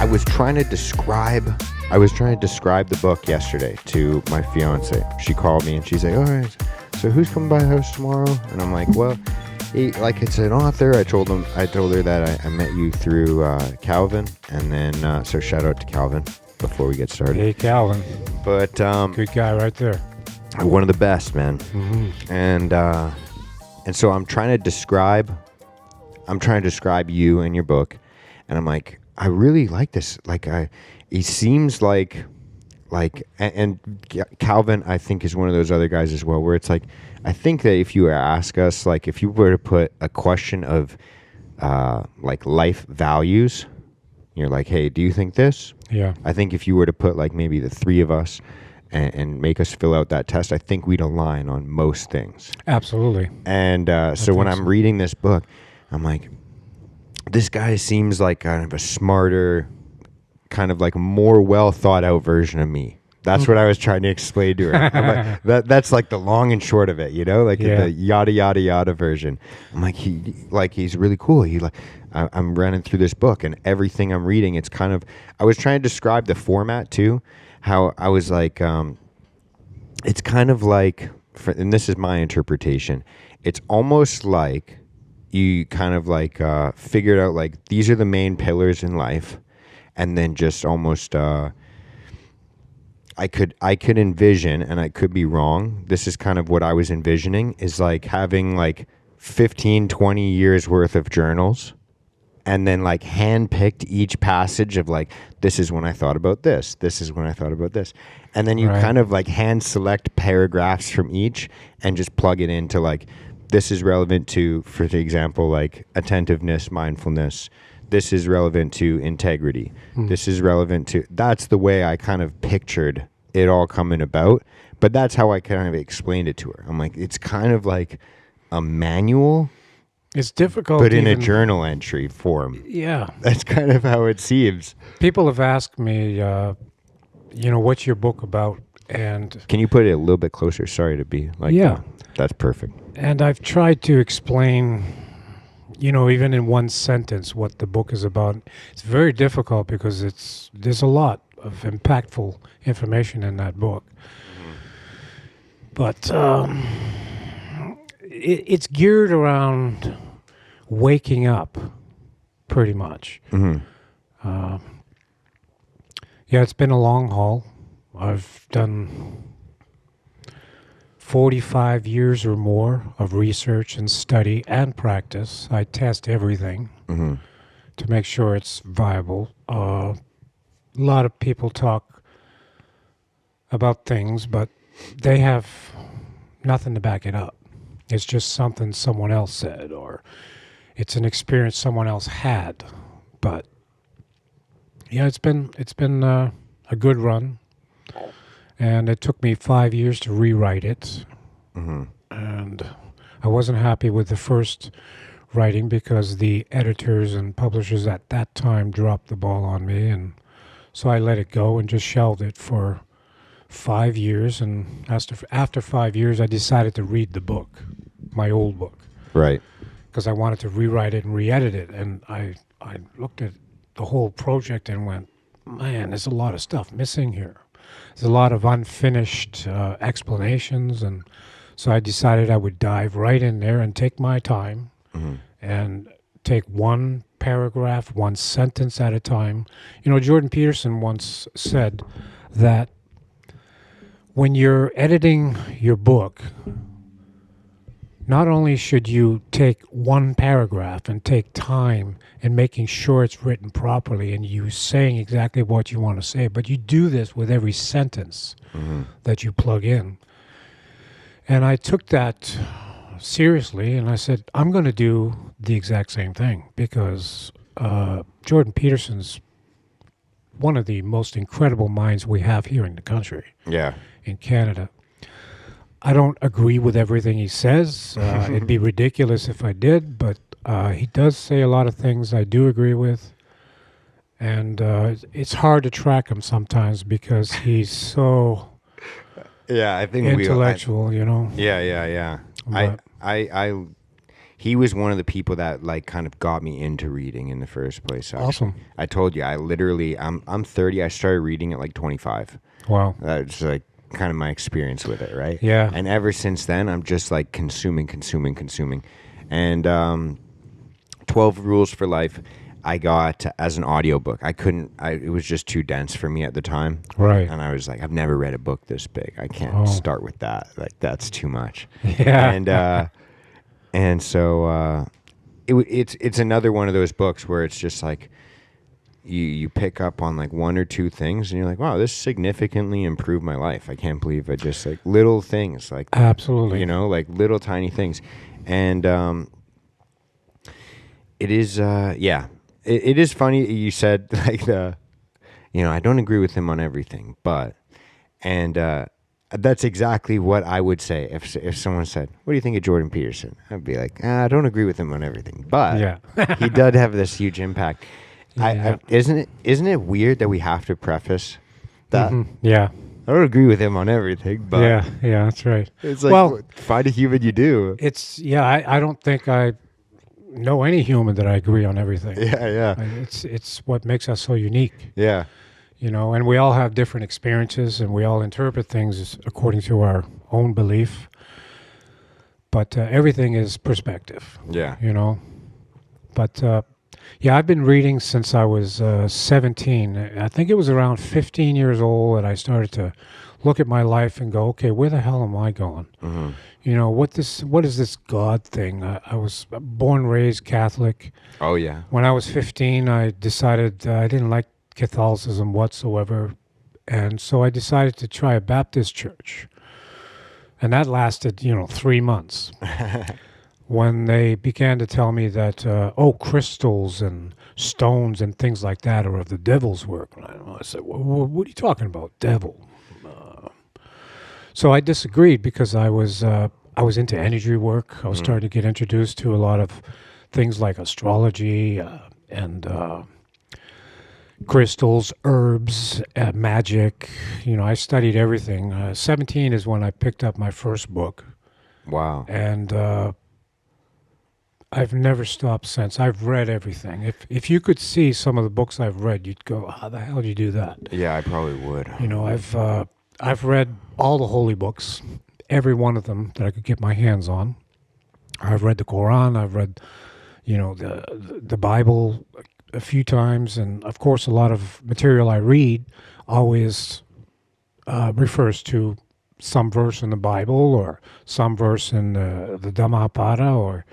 I was trying to describe the book yesterday to my fiance. She called me and she's like, "All right, so who's coming by the house tomorrow?" And I'm like, "Well, it's an author." I told her that I met you through Calvin, and then so shout out to Calvin before we get started. Hey, Calvin. But Good guy right there. one of the best, man. Mm-hmm. And so I'm trying to describe you and your book, and I'm like, I really like this. He seems like and Calvin, I think, is one of those other guys as well, where it's like, I think that if you were to ask us, like, if you were to put a question of like life values, you're like, hey, do you think this? Yeah. I think if you were to put like maybe the three of us and make us fill out that test, I think we'd align on most things. Absolutely. And so when I'm reading this book, I'm like, this guy seems like kind of a smarter, kind of like more well thought out version of me. That's what I was trying to explain to her. I'm like, that's like the long and short of it, you know, like the yada yada yada version. I'm like, he's really cool. I'm running through this book, and everything I'm reading, it's kind of, I was trying to describe the format too, how I was like, it's kind of like, and this is my interpretation, it's almost like you kind of like figured out like these are the main pillars in life, and then just almost I could envision, and I could be wrong, this is kind of what I was envisioning, is like having like 15, 20 years worth of journals, and then like hand-picked each passage of like, this is when I thought about this is when I thought about this, and then you kind of like hand select paragraphs from each and just plug it into like, this is relevant to, for example, like attentiveness, mindfulness. This is relevant to integrity. This is relevant to, that's the way I kind of pictured it all coming about. But that's how I kind of explained it to her. I'm like, it's kind of like a manual. It's difficult. But in a journal entry form. Yeah. That's kind of how it seems. People have asked me, what's your book about? And can you put it a little bit closer? Sorry to be like, yeah. That's perfect. And I've tried to explain, even in one sentence, what the book is about. It's very difficult because there's a lot of impactful information in that book. But it's geared around waking up, pretty much. It's been a long haul. I've done 45 years or more of research and study and practice. I test everything to make sure it's viable. A lot of people talk about things, but they have nothing to back it up. It's just something someone else said, or it's an experience someone else had. But yeah, it's been a good run. And it took me 5 years to rewrite it. And I wasn't happy with the first writing because the editors and publishers at that time dropped the ball on me. And so I let it go and just shelved it for 5 years. And after 5 years, I decided to read the book, my old book. Right. Because I wanted to rewrite it and re-edit it. And I looked at the whole project and went, man, there's a lot of stuff missing here. There's a lot of unfinished explanations, and so I decided I would dive right in there and take my time and take one paragraph, one sentence at a time. Jordan Peterson once said that when you're editing your book, not only should you take one paragraph and take time in making sure it's written properly and you saying exactly what you want to say, but you do this with every sentence that you plug in. And I took that seriously, and I said, I'm going to do the exact same thing, because Jordan Peterson's one of the most incredible minds we have here in the country, in Canada. I don't agree with everything he says. It'd be ridiculous if I did, but he does say a lot of things I do agree with. And it's hard to track him sometimes because he's so I think intellectual, Yeah. But he was one of the people that like kind of got me into reading in the first place. Actually. Awesome. I told you, I'm 30. I started reading at like 25. Wow. That's like kind of my experience with it, right? Yeah. And ever since then, I'm just like consuming. And 12 Rules for Life, I got as an audiobook. It was just too dense for me at the time. Right. And I was like, I've never read a book this big. I can't Oh. start with that. Like, that's too much. Yeah. And so it's another one of those books where it's just like you pick up on like one or two things and you're like, wow, this significantly improved my life. I can't believe I just like little things like that, Absolutely. you know, like little tiny things. And it is it is funny you said like I don't agree with him on everything, but that's exactly what I would say if someone said, "What do you think of Jordan Peterson?" I'd be like, "I don't agree with him on everything, but he did have this huge impact." Yeah. Isn't it weird that we have to preface that? Mhm. Yeah. I don't agree with him on everything, but Yeah, that's right. it's like, Well, find a human you do. I don't think I know any human that I agree on everything. Yeah, It's what makes us so unique. yeah. And we all have different experiences, and we all interpret things according to our own belief. But everything is perspective, Yeah. But I've been reading since I was 17. I think it was around 15 years old that I started to look at my life and go, okay, where the hell am I going? Mm-hmm. What is this God thing? I was born, raised Catholic. Oh, yeah. When I was 15, I decided I didn't like Catholicism whatsoever, and so I decided to try a Baptist church, and that lasted 3 months. When they began to tell me that crystals and stones and things like that are of the devil's work, and I said, what are you talking about, devil? So I disagreed because I was into energy work. I was starting to get introduced to a lot of things like astrology and crystals, herbs, magic. I studied everything. 17 is when I picked up my first book. Wow. And I've never stopped since. I've read everything. If you could see some of the books I've read, you'd go, how the hell did you do that? Yeah, I probably would. I've read all the holy books, every one of them that I could get my hands on. I've read the Quran. I've read, the Bible a few times, and of course, a lot of material I read always refers to some verse in the Bible or some verse in the Dhammapada, or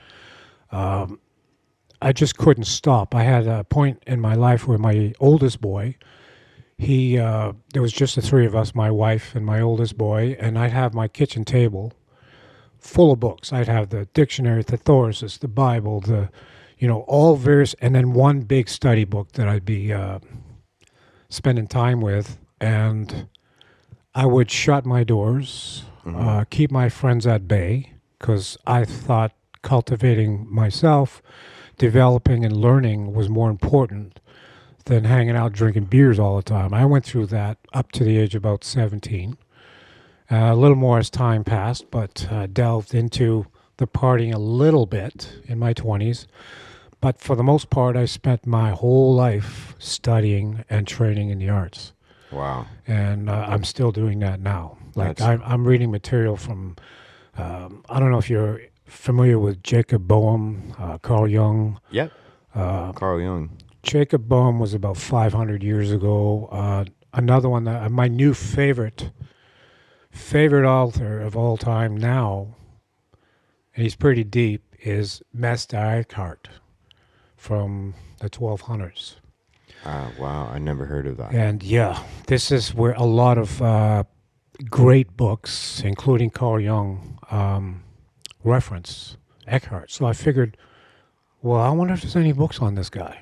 I just couldn't stop. I had a point in my life where my oldest boy, there was just the three of us, my wife and my oldest boy, and I'd have my kitchen table full of books. I'd have the dictionary, the thesaurus, the Bible, all various, and then one big study book that I'd be spending time with. And I would shut my doors, keep my friends at bay, because I thought cultivating myself, developing and learning was more important than hanging out drinking beers all the time. I went through that up to the age of about 17. A little more as time passed, but delved into the partying a little bit in my 20s. But for the most part, I spent my whole life studying and training in the arts. Wow. And I'm still doing that now. Like I'm reading material from, I don't know if you're familiar with Jacob Boehm, Carl Jung. Yep. Carl Jung. Jacob Boehm was about 500 years ago. Another one, my new favorite author of all time now, and he's pretty deep, is Meister Eckhart from the 1200s. Wow, I never heard of that. And this is where a lot of great books, including Carl Jung, reference Eckhart. So I figured, well, I wonder if there's any books on this guy.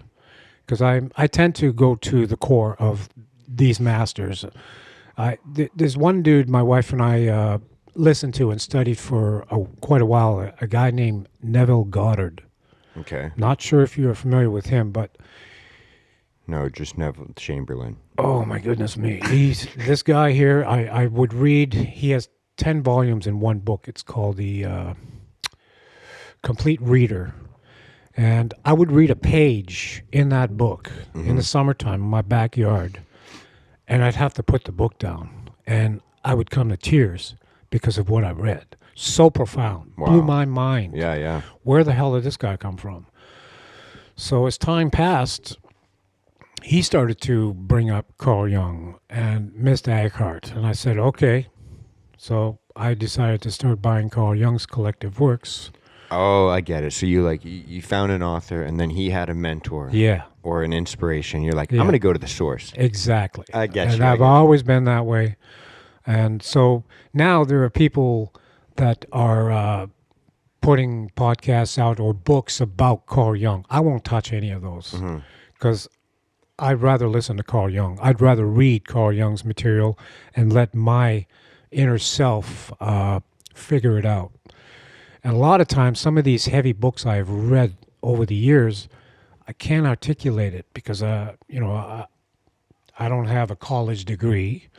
Because I tend to go to the core of these masters. There's one dude my wife and I listened to and studied for quite a while, a guy named Neville Goddard. Okay. Not sure if you're familiar with him, but... No, just Neville Chamberlain. Oh, my goodness me. This guy here, I would read, he has 10 volumes in one book. It's called complete reader. And I would read a page in that book in the summertime in my backyard, and I'd have to put the book down. And I would come to tears because of what I read. So profound. Wow. Blew my mind. Yeah, yeah. Where the hell did this guy come from? So as time passed, he started to bring up Carl Jung and Mr. Eckhart. And I said, okay. So I decided to start buying Carl Jung's collective works. Oh, I get it. So you found an author, and then he had a mentor. Yeah. Or an inspiration. You're like, Yeah. I'm going to go to the source. Exactly. I get and you. I've always been that way. And so now there are people that are putting podcasts out or books about Carl Jung. I won't touch any of those because I'd rather listen to Carl Jung. I'd rather read Carl Jung's material and let my inner self figure it out. And a lot of times, some of these heavy books I've read over the years, I can't articulate it because, I don't have a college degree,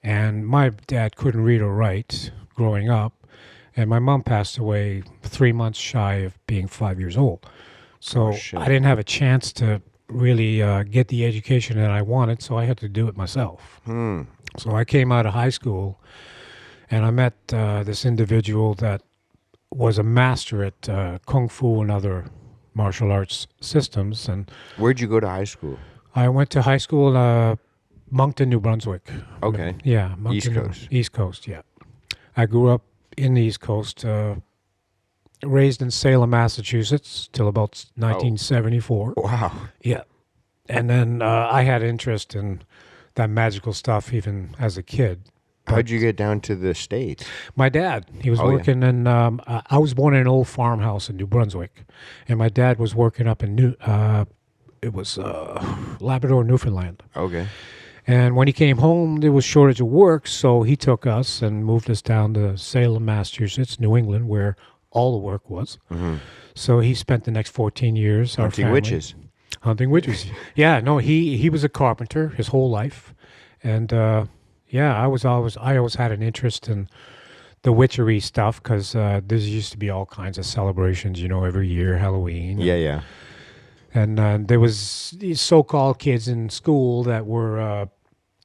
and my dad couldn't read or write growing up, and my mom passed away 3 months shy of being 5 years old. So I didn't have a chance to really get the education that I wanted, so I had to do it myself. So I came out of high school, and I met this individual that was a master at Kung Fu and other martial arts systems. And Where'd you go to high school? I went to high school in Moncton, New Brunswick. Okay. Yeah. Moncton, East Coast. East Coast, yeah. I grew up in the East Coast, raised in Salem, Massachusetts, till about 1974. Wow. Yeah. And then I had interest in that magical stuff even as a kid. How'd you get down to the States? My dad, he was working in, I was born in an old farmhouse in New Brunswick, and my dad was working up in Labrador, Newfoundland. Okay. And when he came home, there was shortage of work, so he took us and moved us down to Salem, Massachusetts, New England, where all the work was. So he spent the next 14 years Hunting witches. Hunting witches. Yeah, no, he was a carpenter his whole life, and I always had an interest in the witchery stuff because there used to be all kinds of celebrations, every year, Halloween. Yeah. And there was these so-called kids in school that were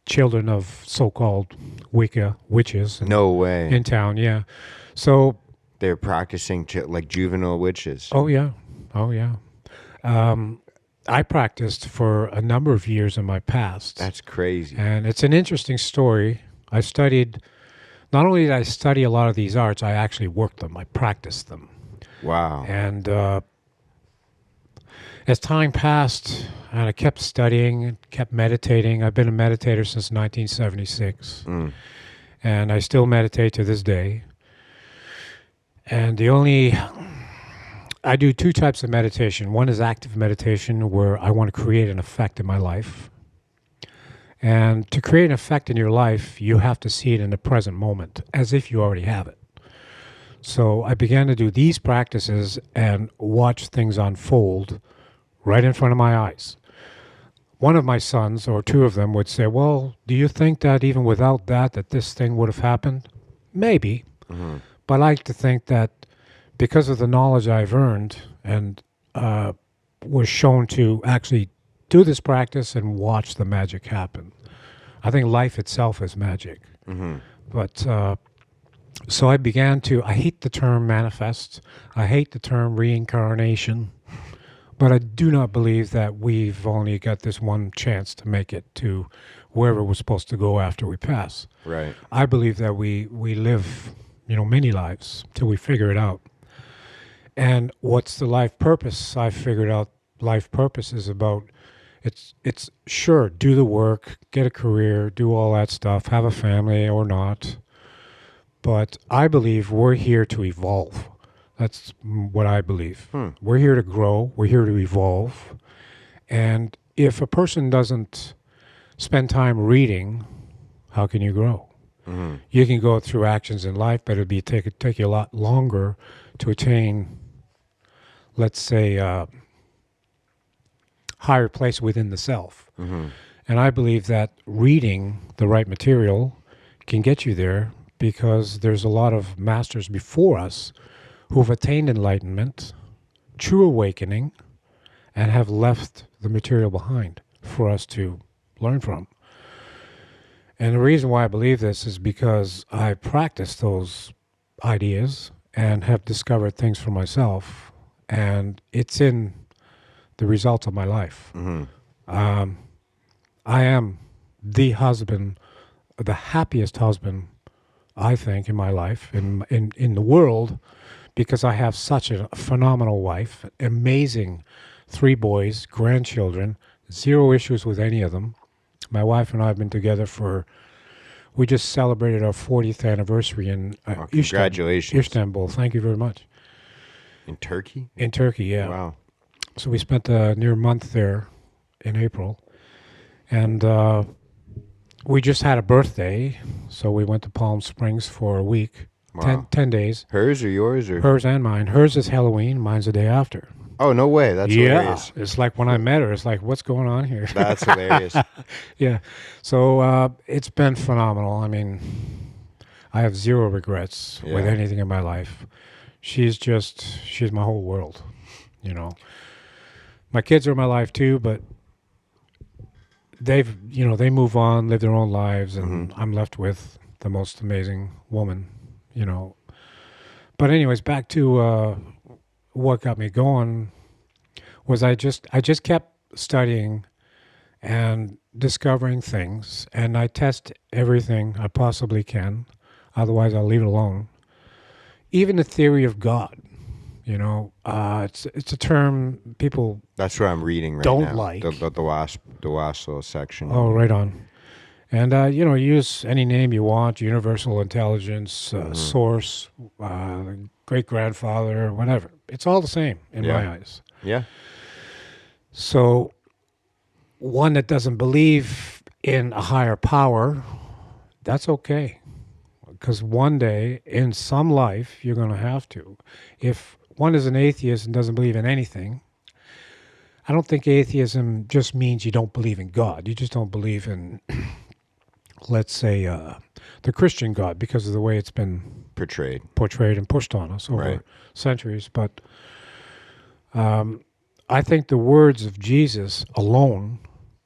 children of so-called Wicca witches. No way. In town, yeah. So They're practicing like juvenile witches. Oh yeah. I practiced for a number of years in my past. That's crazy. And it's an interesting story. Not only did I study a lot of these arts, I actually worked them. I practiced them. Wow. And as time passed, and I kept studying, kept meditating. I've been a meditator since 1976. And I still meditate to this day. And I do two types of meditation. One is active meditation, where I want to create an effect in my life. And to create an effect in your life, you have to see it in the present moment, as if you already have it. So I began to do these practices and watch things unfold right in front of my eyes. One of my sons, or two of them, would say, well, do you think that even without that this thing would have happened? Maybe. But I like to think that because of the knowledge I've earned and was shown to actually do this practice and watch the magic happen. I think life itself is magic. But so I hate the term manifest. I hate the term reincarnation. But I do not believe that we've only got this one chance to make it to wherever we're supposed to go after we pass. Right. I believe that we live, many lives till we figure it out. And what's the life purpose? I figured out life purpose is about, it's sure, do the work, get a career, do all that stuff, have a family or not. But I believe we're here to evolve. That's what I believe. We're here to grow. We're here to evolve. And if a person doesn't spend time reading, how can you grow? You can go through actions in life, but it'd take you a lot longer to attain, let's say, higher place within the self. And I believe that reading the right material can get you there because there's a lot of masters before us who've attained enlightenment, true awakening, and have left the material behind for us to learn from. And the reason why I believe this is because I practice those ideas and have discovered things for myself, and it's in the results of my life. I am the husband, the happiest husband, I think, in my life, in the world, because I have such a phenomenal wife, amazing 3 boys, grandchildren, 0 issues with any of them. My wife and I have been together we just celebrated our 40th anniversary in congratulations. Istanbul. Thank you very much. In Turkey? In Turkey, yeah. Wow. So we spent a near month there in April. And we just had a birthday, so we went to Palm Springs for a week, Wow. 10 days. Hers or yours? Or? Hers and mine. Hers is Halloween, mine's the day after. Oh, no way. That's hilarious. It's like when I met her, it's like, what's going on here? That's hilarious. Yeah. So it's been phenomenal. I mean, I have 0 regrets with anything in my life. She's my whole world, you know. My kids are in my life too, but they move on, live their own lives, and I'm left with the most amazing woman, you know. But anyways, back to what got me going was I just kept studying and discovering things, and I test everything I possibly can. Otherwise, I'll leave it alone. Even the theory of God, you know, it's a term people That's what I'm reading right don't now. like. The last little section. Oh, right on. And, use any name you want, universal intelligence, source, great-grandfather, whatever. It's all the same in my eyes. Yeah. So one that doesn't believe in a higher power, that's okay. Because one day, in some life, you're going to have to. If one is an atheist and doesn't believe in anything, I don't think atheism just means you don't believe in God. You just don't believe in, let's say, the Christian God, because of the way it's been Portrayed and pushed on us over centuries. But I think the words of Jesus alone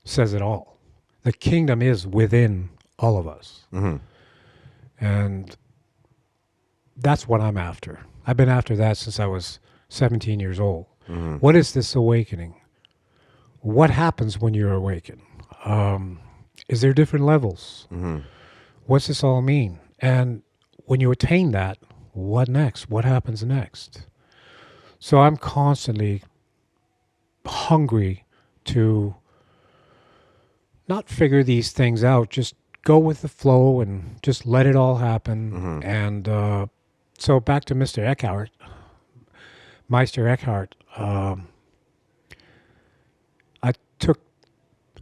says it all. The kingdom is within all of us. And that's what I'm after. I've been after that since I was 17 years old. What is this awakening? What happens when you're awakened? Is there different levels? What's this all mean? And when you attain that, what next? What happens next? So I'm constantly hungry to not figure these things out, just go with the flow and just let it all happen. And so back to Meister Eckhart. I took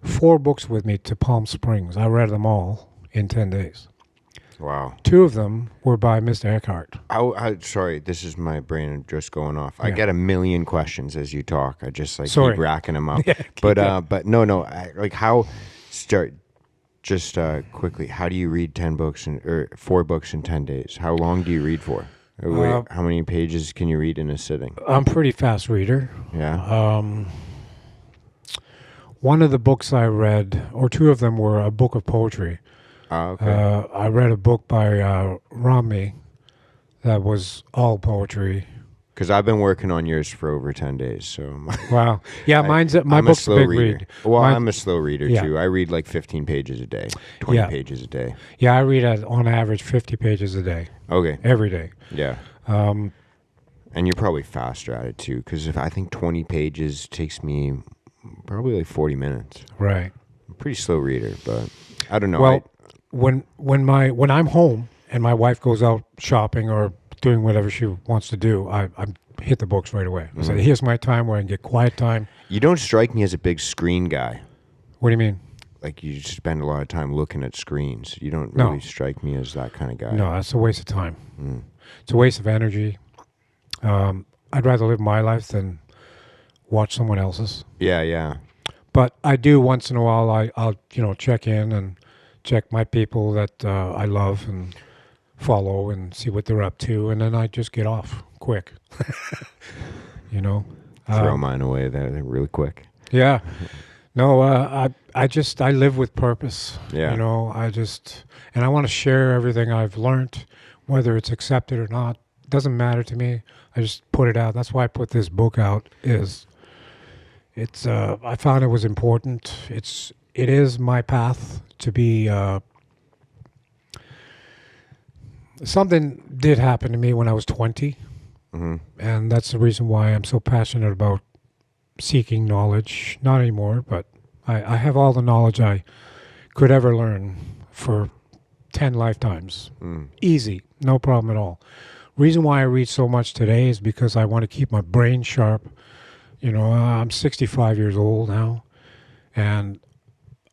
4 books with me to Palm Springs. I read them all in 10 days. Wow. 2 of them were by Mr. Eckhart. Sorry, this is my brain just going off. I get a million questions as you talk. I just keep racking them up. But no. Quickly, how do you read 10 books or 4 books in 10 days? How long do you read for? How many pages can you read in a sitting? I'm a pretty fast reader. Yeah. One of the books I read, or 2 of them, were a book of poetry. Okay. I read a book by Rami that was all poetry. Because I've been working on yours for over 10 days. So wow. Yeah, my book's a big read. Well, I'm a slow reader too. I read like 15 pages a day, 20 pages a day. Yeah, I read on average 50 pages a day. Okay. Every day. Yeah. And you're probably faster at it too, because I think 20 pages takes me probably like 40 minutes. Right. I'm a pretty slow reader, but I don't know. Well, when I'm home and my wife goes out shopping or doing whatever she wants to do, I hit the books right away. I say, here's my time where I can get quiet time. You don't strike me as a big screen guy. What do you mean? Like you spend a lot of time looking at screens. You don't really strike me as that kind of guy. No, that's a waste of time. It's a waste of energy. I'd rather live my life than watch someone else's. Yeah. But I do once in a while. I'll check in and check my people that I love and follow and see what they're up to, and then I just get off quick. you know. Throw mine away there really quick. Yeah. No, I live with purpose. Yeah. You know, and I want to share everything I've learned, whether it's accepted or not. Doesn't matter to me. I just put it out. That's why I put this book out. I found it was important. It is my path to be. Something did happen to me when I was 20, and that's the reason why I'm so passionate about seeking knowledge. Not anymore, but I have all the knowledge I could ever learn for 10 lifetimes. Easy, no problem at all. Reason why I read so much today is because I want to keep my brain sharp. You know, I'm 65 years old now, and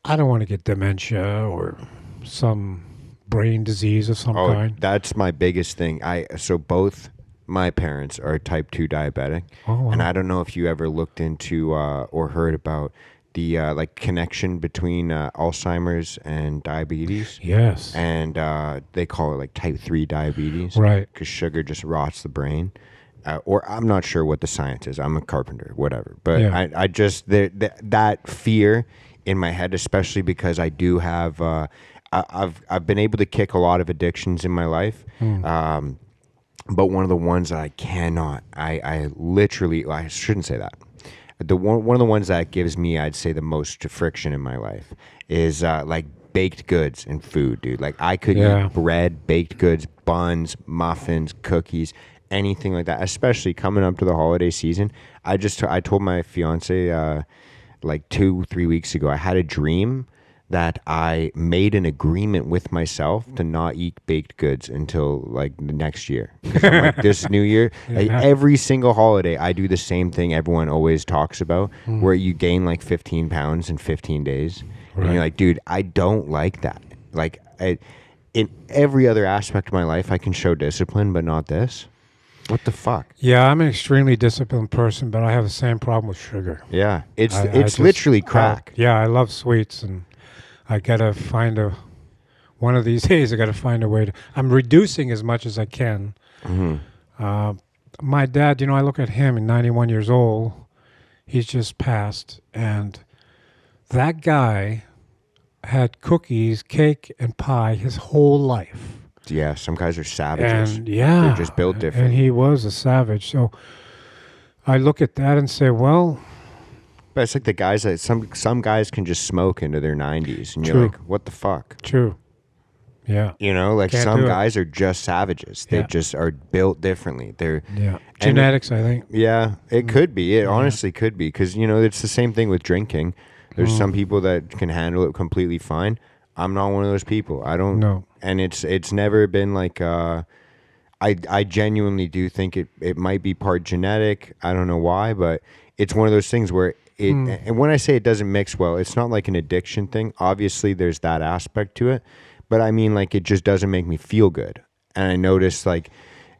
I don't want to get dementia or some brain disease of some kind. That's my biggest thing. So both my parents are type 2 diabetic. Oh, wow. And I don't know if you ever looked into or heard about the like connection between Alzheimer's and diabetes. Yes. And they call it like type 3 diabetes. Right. Because sugar just rots the brain. Or I'm not sure what the science is. I'm a carpenter, whatever. But Yeah. I just, that fear in my head, especially because I do have, I've been able to kick a lot of addictions in my life. But one of the ones that I cannot, I literally, I shouldn't say that. One of the ones that gives me, I'd say, the most friction in my life is like baked goods and food, dude. Like I could eat bread, baked goods, buns, muffins, cookies, anything like that. Especially coming up to the holiday season. I told my fiance like 2-3 weeks ago, I had a dream that I made an agreement with myself to not eat baked goods until like the next year. 'Cause I'm like, this new year, like, every single holiday, I do the same thing everyone always talks about, where you gain like 15 pounds in 15 days. Right. And you're like, dude, I don't like that. Like in every other aspect of my life, I can show discipline, but not this. What the fuck? Yeah, I'm an extremely disciplined person, but I have the same problem with sugar. Yeah, it's Just- literally crack. yeah, I love sweets, and I gotta find one of these days. I gotta find a way to. I'm reducing as much as I can. My dad, I look at him, at 91 years old. He's just passed, and that guy had cookies, cake, and pie his whole life. Yeah, some guys are savages. And yeah, they're just built different. And he was a savage. So I look at that and say, well. But it's like the guys that some guys can just smoke into their 90s, and you're True. like, what the fuck? True. Yeah. Like Can't some do it. guys are just savages. They Yeah. just are built differently. Yeah. Genetics, I think. Yeah, it could be. It honestly could be, because it's the same thing with drinking. There's some people that can handle it completely fine. I'm not one of those people. I don't. No. And it's never been like. I genuinely do think it might be part genetic. I don't know why, but it's one of those things where it. And when I say it doesn't mix well, it's not like an addiction thing. Obviously, there's that aspect to it, but I mean, like, it just doesn't make me feel good. And I notice, like,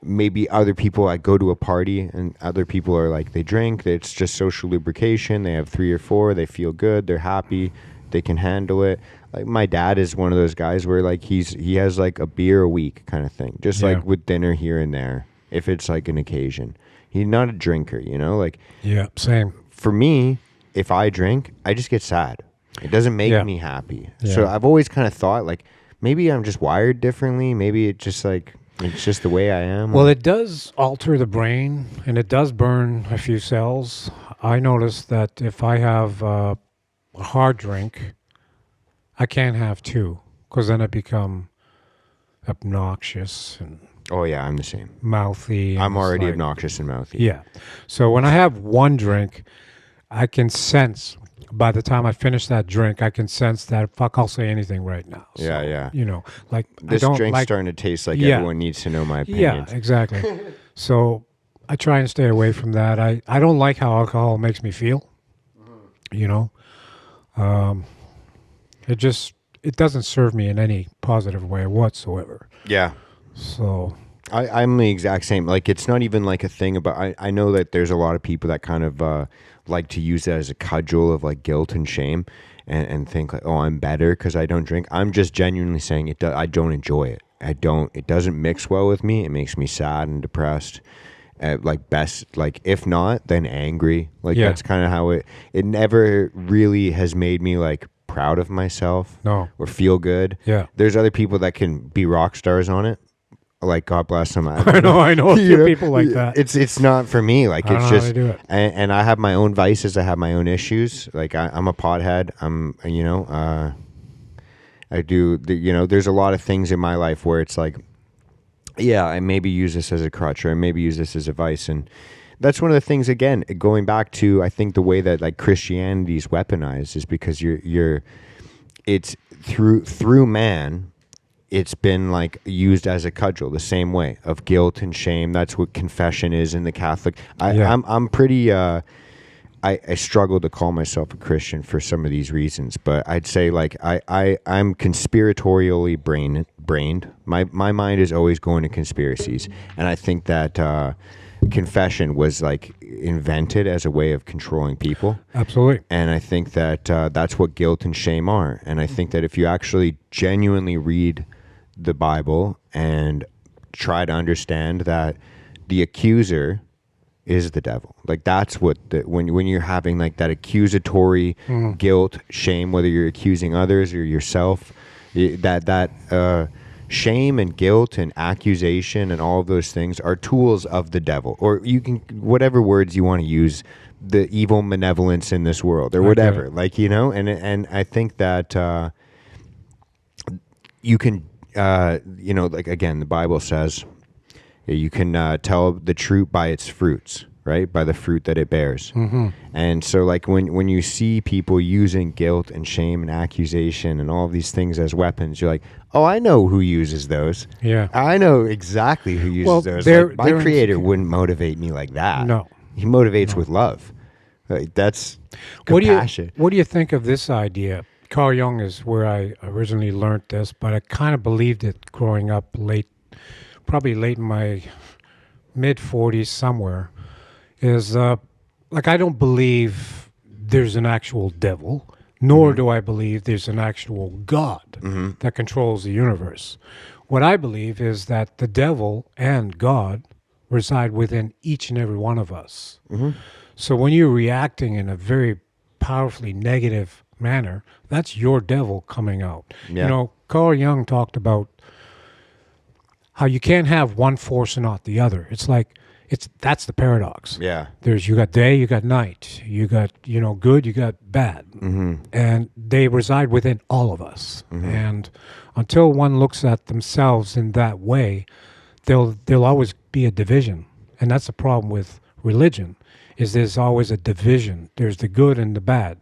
maybe other people, I go to a party and other people are like, they drink. It's just social lubrication. They have 3 or 4. They feel good. They're happy. They can handle it. Like, my dad is one of those guys where, like, he has like a beer a week kind of thing, just like with dinner here and there, if it's like an occasion. He's not a drinker, like. Yeah, same. For me, if I drink, I just get sad. It doesn't make me happy. Yeah. So I've always kind of thought, like, maybe I'm just wired differently. Maybe it's just the way I am. Well, it does alter the brain, and it does burn a few cells. I noticed that if I have a hard drink, I can't have 2, because then I become obnoxious and Oh yeah, I'm the same. mouthy. and I'm it's already like- obnoxious and mouthy. Yeah. So when I have one drink, I can sense, by the time I finish that drink, I can sense that, fuck, I'll say anything right now. So, Yeah. Like, This I don't drink's like. starting to taste like Yeah. everyone needs to know my Yeah, opinions. exactly. So I try and stay away from that. I don't like how alcohol makes me feel. It doesn't serve me in any positive way whatsoever. Yeah. So I'm the exact same. Like, it's not even like a thing about. I know that there's a lot of people that kind of like to use that as a cudgel of like guilt and shame, and think like, oh, I'm better because I don't drink. I'm just genuinely saying it. I don't enjoy it. I don't. It doesn't mix well with me. It makes me sad and depressed. Like best, like if not, then angry. Like Yeah. that's kind of how it. It never really has made me like proud of myself. No. Or feel good. Yeah. There's other people that can be rock stars on it. Like God bless them. I know a few people like that. It's not for me. Like I don't it's know how just, to do it. and I have my own vices. I have my own issues. Like I'm a pothead. I do. There's a lot of things in my life where it's like, yeah, I maybe use this as a crutch, or I maybe use this as a vice, and that's one of the things. Again, going back to I think the way that like Christianity is weaponized is because it's through man. It's been like used as a cudgel, the same way of guilt and shame. That's what confession is in the Catholic. I'm pretty. I struggle to call myself a Christian for some of these reasons, but I'd say like I'm conspiratorially brained. My mind is always going to conspiracies, and I think that confession was like invented as a way of controlling people. Absolutely. And I think that that's what guilt and shame are. And I think that if you actually genuinely read the Bible and try to understand that the accuser is the devil. Like that's what when you're having like that accusatory guilt, shame, whether you're accusing others or yourself, that shame and guilt and accusation and all of those things are tools of the devil. Or you can whatever words you want to use, the evil malevolence in this world or whatever. Like and I think that you can like again the Bible says you can tell the tree by its fruits, right? By the fruit that it bears. Mm-hmm. And so like when you see people using guilt and shame and accusation and all of these things as weapons, you're like, oh, I know who uses those. Yeah. I know exactly who uses those. Like, my creator wouldn't motivate me like that. No. He motivates with love. Like, that's compassion. What do you think of this idea? Carl Jung is where I originally learned this, but I kind of believed it growing up probably late in my mid-40s somewhere, is like I don't believe there's an actual devil, nor do I believe there's an actual God that controls the universe. What I believe is that the devil and God reside within each and every one of us. Mm-hmm. So when you're reacting in a very powerfully negative manner, that's your devil coming out. Yeah. Carl Jung talked about how you can't have one force and not the other. It's like that's the paradox. Yeah. You got day, you got night, you got good, you got bad, and they reside within all of us. And until one looks at themselves in that way, there'll always be a division, and that's the problem with religion. Is there's always a division. There's the good and the bad.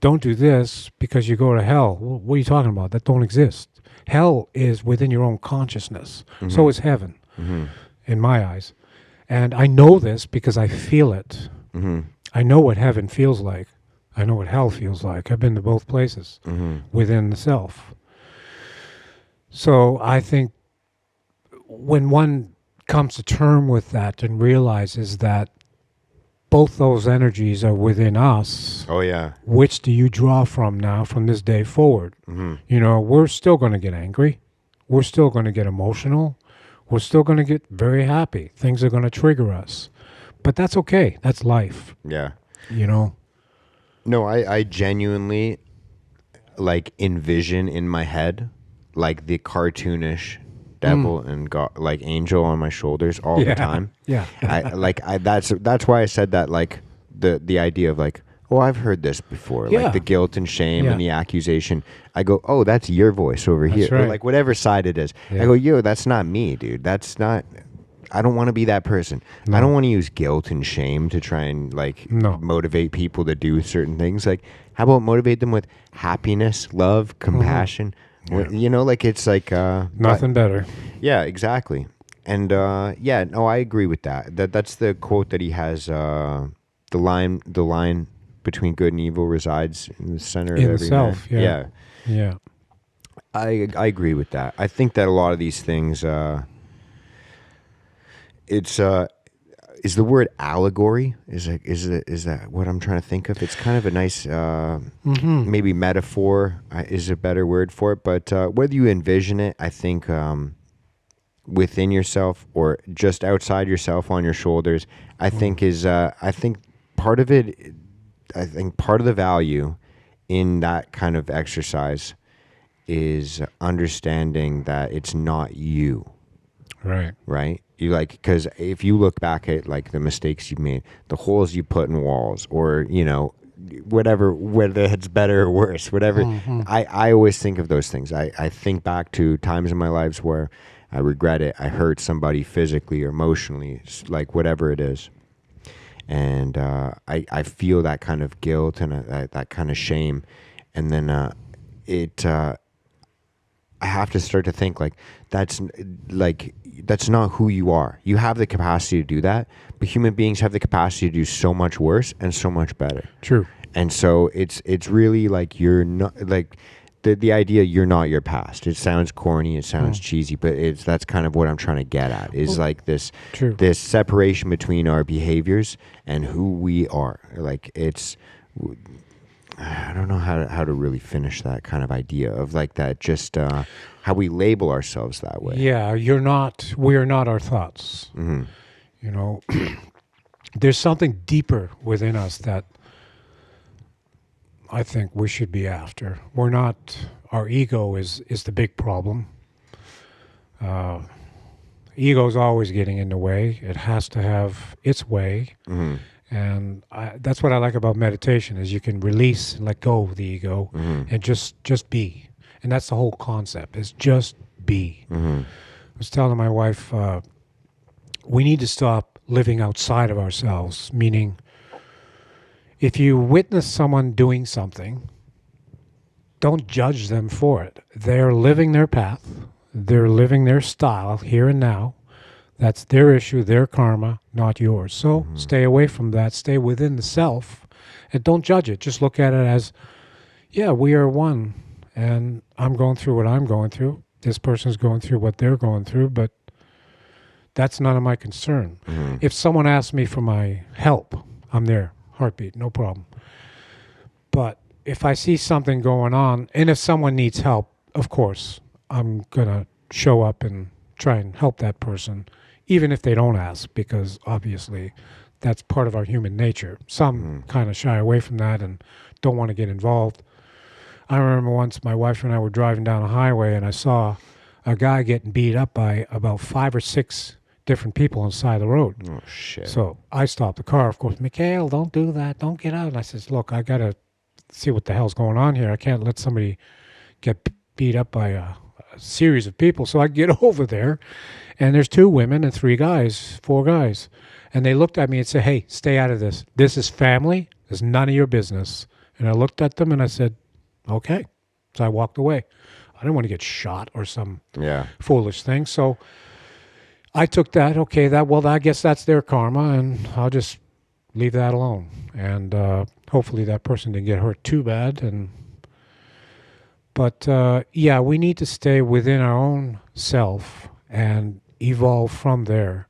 Don't do this because you go to hell. Well, what are you talking about? That don't exist. Hell is within your own consciousness. So is heaven, in my eyes. And I know this because I feel it. I know what heaven feels like. I know what hell feels like. I've been to both places within the self. So I think when one comes to term with that and realizes that both those energies are within us. Oh, yeah. Which do you draw from now, from this day forward? We're still going to get angry. We're still going to get emotional. We're still going to get very happy. Things are going to trigger us. But that's okay. That's life. Yeah. No, I genuinely like envision in my head like the cartoonish devil and God, like angel on my shoulders all the time. Yeah. That's why I said that, like the idea of like, oh, I've heard this before, like the guilt and shame and the accusation. I go, oh, that's your voice over here. Right. Or like whatever side it is. I go, yo, that's not me, dude. That's not. I don't want to be that person. No. I don't want to use guilt and shame to try and motivate people to do certain things. Like, how about motivate them with happiness, love, compassion? Like it's like nothing better. Yeah, exactly. And I agree with that. That's the quote that he has. The line between good and evil resides in the center of every self. man. Yeah. I agree with that. I think that a lot of these things, it's is the word allegory? Is that what I'm trying to think of? It's kind of a nice maybe metaphor is a better word for it. But whether you envision it, I think within yourself or just outside yourself on your shoulders, I think part of it. I think part of the value in that kind of exercise is understanding that it's not you. Right. You like, because if you look back at like the mistakes you've made, the holes you put in walls, or whatever, whether it's better or worse, whatever. I always think of those things. I think back to times in my lives where I regret it. I hurt somebody physically or emotionally, like whatever it is. And I feel that kind of guilt and that kind of shame. And then I have to start to think that's not who you are. You have the capacity to do that, but human beings have the capacity to do so much worse and so much better. True. And so it's really like you're not like the idea you're not your past. It sounds corny, it sounds cheesy, but that's kind of what I'm trying to get at. Is like this separation between our behaviors and who we are. Like I don't know how to really finish that kind of idea of like that, just how we label ourselves that way. Yeah, we are not our thoughts. There's something deeper within us that I think we should be after. We're not, our ego is the big problem. Ego's always getting in the way. It has to have its way. And that's what I like about meditation is you can release and let go of the ego and just be. And that's the whole concept, is just be. I was telling my wife, we need to stop living outside of ourselves, meaning if you witness someone doing something, don't judge them for it. They're living their path. They're living their style here and now. That's their issue, their karma, not yours. So stay away from that. Stay within the self and don't judge it. Just look at it as, yeah, we are one. And I'm going through what I'm going through. This person's going through what they're going through, but that's none of my concern. If someone asks me for my help, I'm there. Heartbeat, no problem. But if I see something going on, and if someone needs help, of course, I'm going to show up and try and help that person, even if they don't ask, because obviously that's part of our human nature. Some kind of shy away from that and don't want to get involved. I remember once my wife and I were driving down a highway and I saw a guy getting beat up by about 5 or 6 different people on the side of the road. Oh, shit. So I stopped the car, of course. Mikail, don't do that. Don't get out. And I says, look, I got to see what the hell's going on here. I can't let somebody get beat up by a series of people. So I get over there, and there's 2 women and 3 guys, 4 guys. And they looked at me and said, hey, stay out of this. This is family. It's none of your business. And I looked at them and I said, okay. So I walked away. I didn't want to get shot or some foolish thing. So I took that, okay, I guess that's their karma, and I'll just leave that alone. And hopefully that person didn't get hurt too bad. But we need to stay within our own self and evolve from there.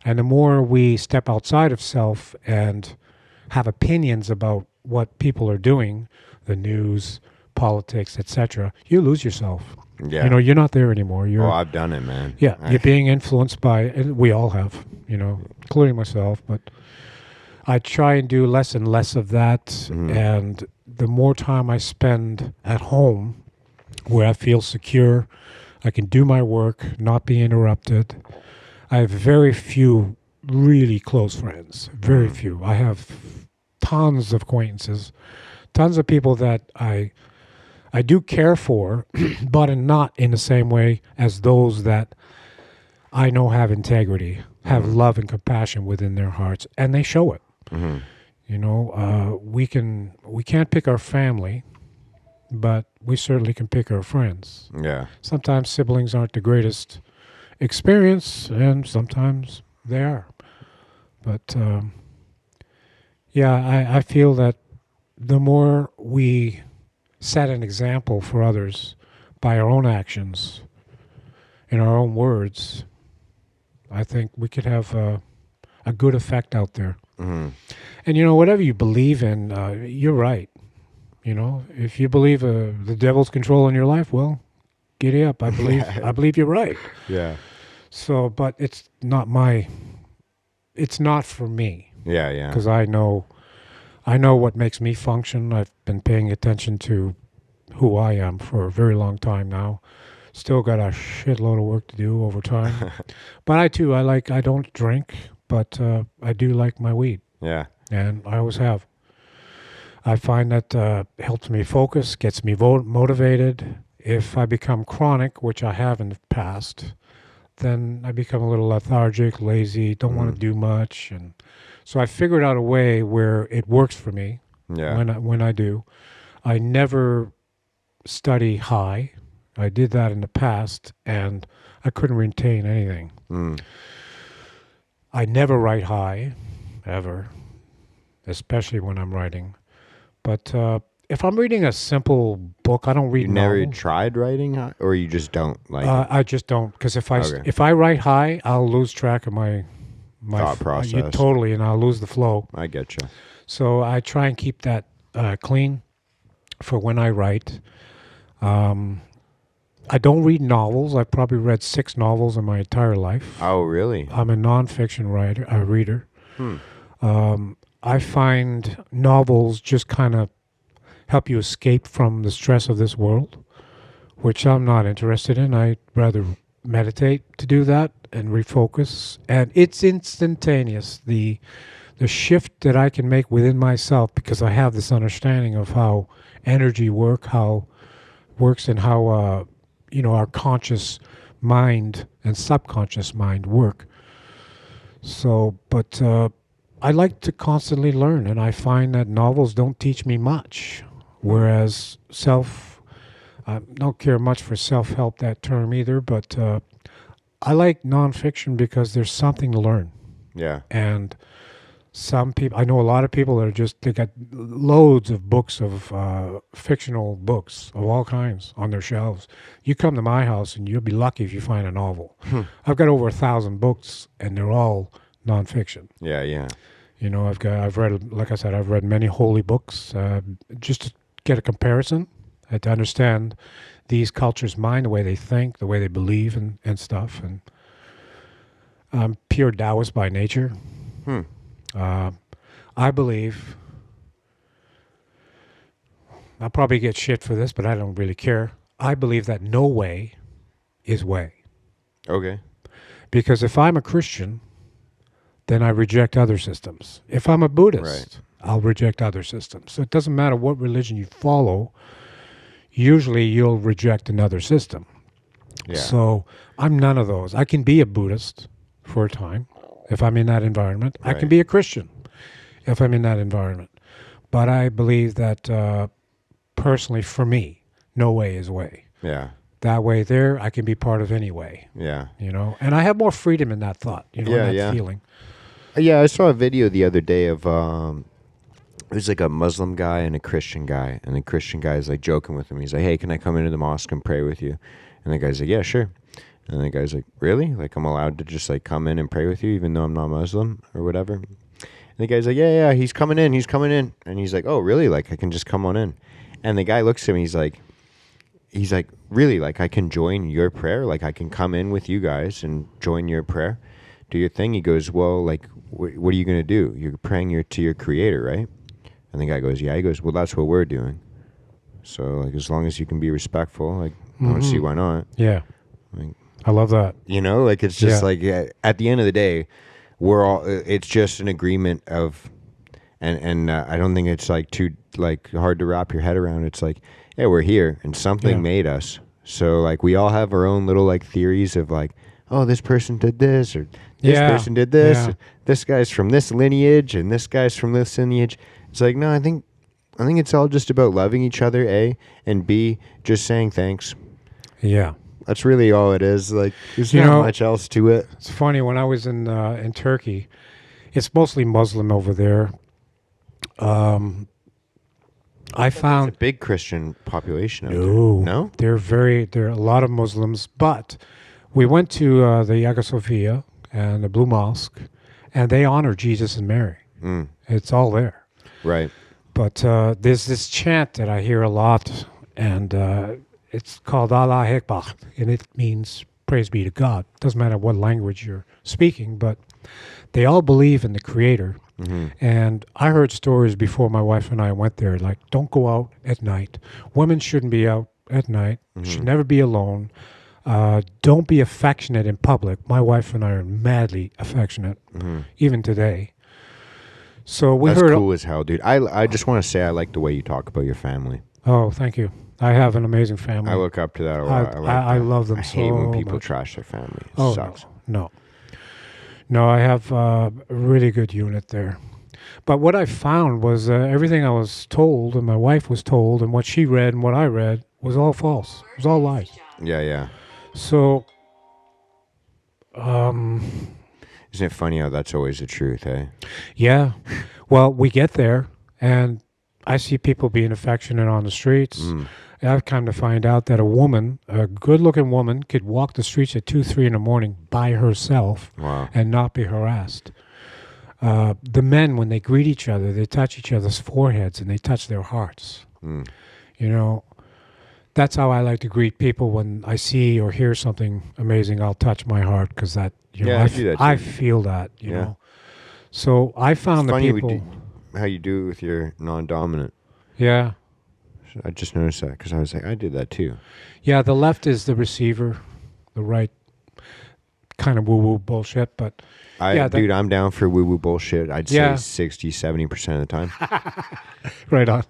And the more we step outside of self and have opinions about what people are doing, the news, politics, etc., you lose yourself. Yeah. You're not there anymore. I've done it, man. Yeah, you're being influenced by, and we all have, including myself, but I try and do less and less of that. And the more time I spend at home where I feel secure, I can do my work, not be interrupted. I have very few really close friends, very few. I have tons of acquaintances, tons of people that I do care for, but not in the same way as those that I know have integrity, have love and compassion within their hearts, and they show it. We can't pick our family, but we certainly can pick our friends. Yeah. Sometimes siblings aren't the greatest experience, and sometimes they are. But I feel that the more we set an example for others by our own actions, in our own words, I think we could have a a good effect out there. Mm-hmm. And whatever you believe in, you're right. If you believe the devil's control in your life, well, giddy up. I believe I believe you're right. Yeah. So, but it's not for me, Yeah. Yeah. because I know what makes me function. I've been paying attention to who I am for a very long time now. Still got a shitload of work to do over time. But I don't drink, but I do like my weed, Yeah. and I always have. I find that helps me focus, gets me motivated. If I become chronic, which I have in the past, then I become a little lethargic, lazy, don't want to do much. And so I figured out a way where it works for me Yeah. when I do. I never study high. I did that in the past, and I couldn't retain anything. Mm. I never write high, ever, especially when I'm writing. But if I'm reading a simple book, I don't read You never novels. tried writing, or you just don't like it? I just don't, because Okay. if I write high, I'll lose track of my Thought process. totally, and I'll lose the flow. I get you. So I try and keep that clean for when I write. I don't read novels. I've probably read 6 novels in my entire life. Oh, really? I'm a nonfiction reader. Hmm. I find novels just kind of help you escape from the stress of this world, which I'm not interested in. I'd rather meditate to do that and refocus. And it's instantaneous, the shift that I can make within myself, because I have this understanding of how energy works, and how our conscious mind and subconscious mind work. So, but I like to constantly learn, and I find that novels don't teach me much, whereas I don't care much for self-help, that term either, but I like nonfiction because there's something to learn. Yeah. And some people, I know a lot of people that they got loads of books of fictional books of all kinds on their shelves. You come to my house and you'll be lucky if you find a novel. I've got over 1,000 books, and they're all nonfiction. Yeah. Yeah. I've read, like I said, I've read many holy books just to get a comparison and to understand these cultures' mind, the way they think, the way they believe, and stuff. And I'm pure Taoist by nature. I believe, I'll probably get shit for this, but I don't really care. I believe that no way is way. Okay. Because if I'm a Christian, then I reject other systems. If I'm a Buddhist, I'll reject other systems. So it doesn't matter what religion you follow, usually you'll reject another system. Yeah. So I'm none of those. I can be a Buddhist for a time if I'm in that environment. I can be a Christian if I'm in that environment. But I believe that personally, for me, no way is way. Yeah. That way there, I can be part of any way. Yeah. And I have more freedom in that thought, in that feeling. Yeah, I saw a video the other day of it was like a Muslim guy and a Christian guy, and the Christian guy is like joking with him. He's like, "Hey, can I come into the mosque and pray with you?" And the guy's like, "Yeah, sure." And the guy's like, "Really? Like, I'm allowed to just like come in and pray with you, even though I'm not Muslim or whatever?" And the guy's like, "Yeah, he's coming in. And he's like, "Oh, really? Like, I can just come on in?" And the guy looks at him. He's like, "Really? Like, I can join your prayer? Like, I can come in with you guys and join your prayer, do your thing?" He goes, "Well, like, what are you gonna do? You're praying to your Creator, right?" And the guy goes, "Yeah." He goes, "Well, that's what we're doing. So, like, as long as you can be respectful, like, I don't see why not." Yeah. Like, I love that. like, it's just like, at the end of the day, we're all, it's just an agreement of, and I don't think it's like too like hard to wrap your head around. It's like, yeah, we're here and something made us. So like, we all have our own little like theories of like, oh, this person did this, or this person did this. Yeah. This guy's from this lineage and this guy's from this lineage. It's like, no, I think it's all just about loving each other, A, and B, just saying thanks. Yeah. That's really all it is. Like, there's not much else to it. It's funny, when I was in Turkey, it's mostly Muslim over there. I found It's a big Christian population out no, there. No? there are a lot of Muslims, but we went to the Hagia Sophia and the Blue Mosque, and they honor Jesus and Mary. Mm. It's all there. Right. But there's this chant that I hear a lot, and it's called Allah Akbar, and it means praise be to God. Doesn't matter what language you're speaking, but they all believe in the Creator. Mm-hmm. And I heard stories before my wife and I went there, like, don't go out at night. Women shouldn't be out at night, should never be alone. Don't be affectionate in public. My wife and I are madly affectionate, even today. So we That's heard. cool as hell, dude. I just want to say I like the way you talk about your family. Oh, thank you. I have an amazing family. I look up to that a lot. I love them I so hate when people much. trash their family. It Oh, sucks. no, I have a really good unit there. But what I found was everything I was told and my wife was told and what she read and what I read was all false. It was all lies. Yeah. So, Isn't it funny how that's always the truth, eh? yeah. Well, we get there and I see people being affectionate on the streets. And I've come to find out that a woman, a good-looking woman, could walk the streets at 2, 3 in the morning by herself Wow. and not be harassed. The men, when they greet each other, they touch each other's foreheads and they touch their hearts. Mm. You know, that's how I like to greet people when I see or hear something amazing. I'll touch my heart because that, you know, Yeah, I do that too. I feel that, you Yeah. know. So I found It's the funny people. how you do it with your non-dominant. Yeah. I just noticed that because I was like, I did that too. Yeah, the left is the receiver, the right kind of woo-woo bullshit, but Dude, I'm down for woo-woo bullshit. I'd say Yeah. 60-70% of the time. right on.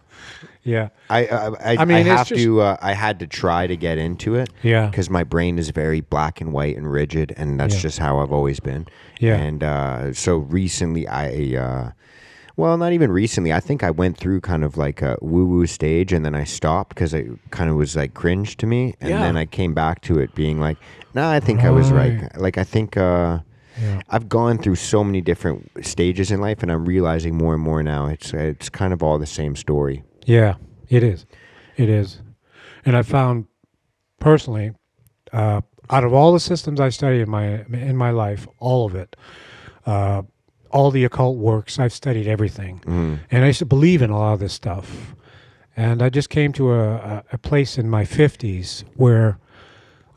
Yeah. I mean, it's have just- to. I had to try to get into it. Yeah. Because my brain is very black and white and rigid, and that's Yeah. just how I've always been. Yeah. And so recently, well, not even recently. I think I went through kind of like a woo-woo stage, and then I stopped because it kind of was like cringe to me, and Yeah. then I came back to it being like, no, I think I was right. Right. Like I think. Yeah. I've gone through so many different stages in life, and I'm realizing more and more now. It's kind of all the same story. Yeah, it is. It is. And I found personally, out of all the systems I studied in my life, all of it, all the occult works, I've studied everything. And I used to believe in a lot of this stuff. And I just came to a place in my 50s where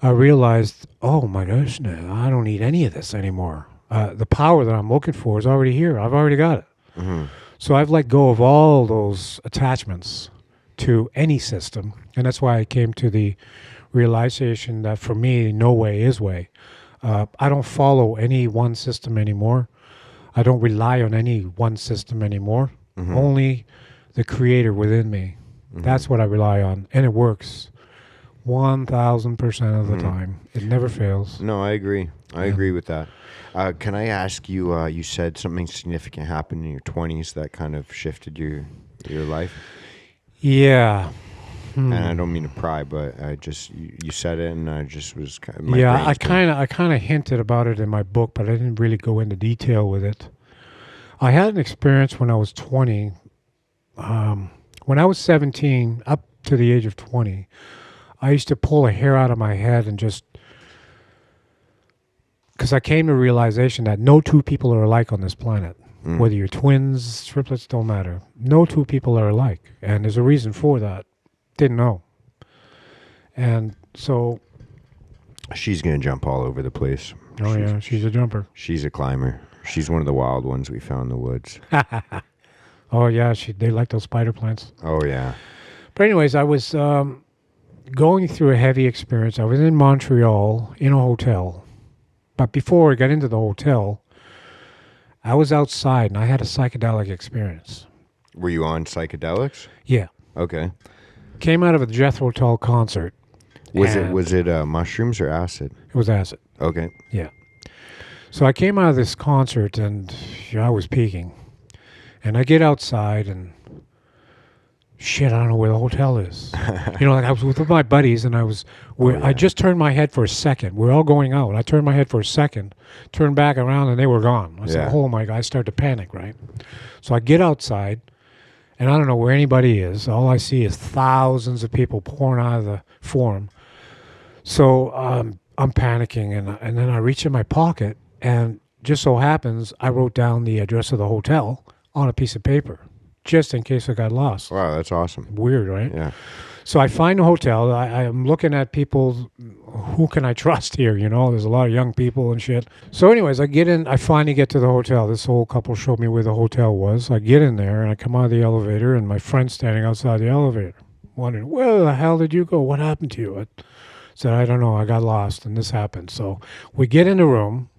I realized, oh my gosh, no, I don't need any of this anymore. The power that I'm looking for is already here. I've already got it. So I've let go of all those attachments to any system. And that's why I came to the realization that for me, no way is way. I don't follow any one system anymore. I don't rely on any one system anymore. Only the creator within me. That's what I rely on. And it works 1,000% of the time. It never fails. No, I agree. I agree with that. Can I ask you? You said something significant happened in your 20s that kind of shifted your life. Yeah. And I don't mean to pry, but I just you said it, and I just was kind of, my Yeah, brain's been- I kind of hinted about it in my book, but I didn't really go into detail with it. I had an experience when I was 20. When I was 17, up to the age of 20, I used to pull a hair out of my head and just, because I came to the realization that no two people are alike on this planet. Whether you're twins, triplets, don't matter. No two people are alike, and there's a reason for that. Didn't know. And so, She's gonna jump all over the place. she's a jumper. She's a climber. She's one of the wild ones we found in the woods. Oh yeah, they like those spider plants. Oh yeah. But anyways, I was going through a heavy experience. I was in Montreal in a hotel. But before I got into the hotel, I was outside and I had a psychedelic experience. Were you on psychedelics? Yeah. Okay. Came out of a Jethro Tull concert. Was and it mushrooms or acid? It was acid. Okay. Yeah. So I came out of this concert and I was peaking. And I get outside and shit, I don't know where the hotel is. Like I was with my buddies and I just turned my head for a second. We're all going out. I turned my head for a second, turned back around and they were gone. I said, oh my God, I started to panic, right? So I get outside and I don't know where anybody is. All I see is thousands of people pouring out of the Forum. So I'm panicking and then I reach in my pocket and just so happens I wrote down the address of the hotel on a piece of paper, just in case I got lost. Wow, that's awesome. Weird, right? Yeah. So I find a hotel. I'm looking at people. Who can I trust here? You know, there's a lot of young people and shit. So anyways, I get in. I finally get to the hotel. This old couple showed me where the hotel was. I get in there and I come out of the elevator and my friend's standing outside the elevator, wondering, where the hell did you go? What happened to you? I said, I don't know. I got lost and this happened. So we get in the room.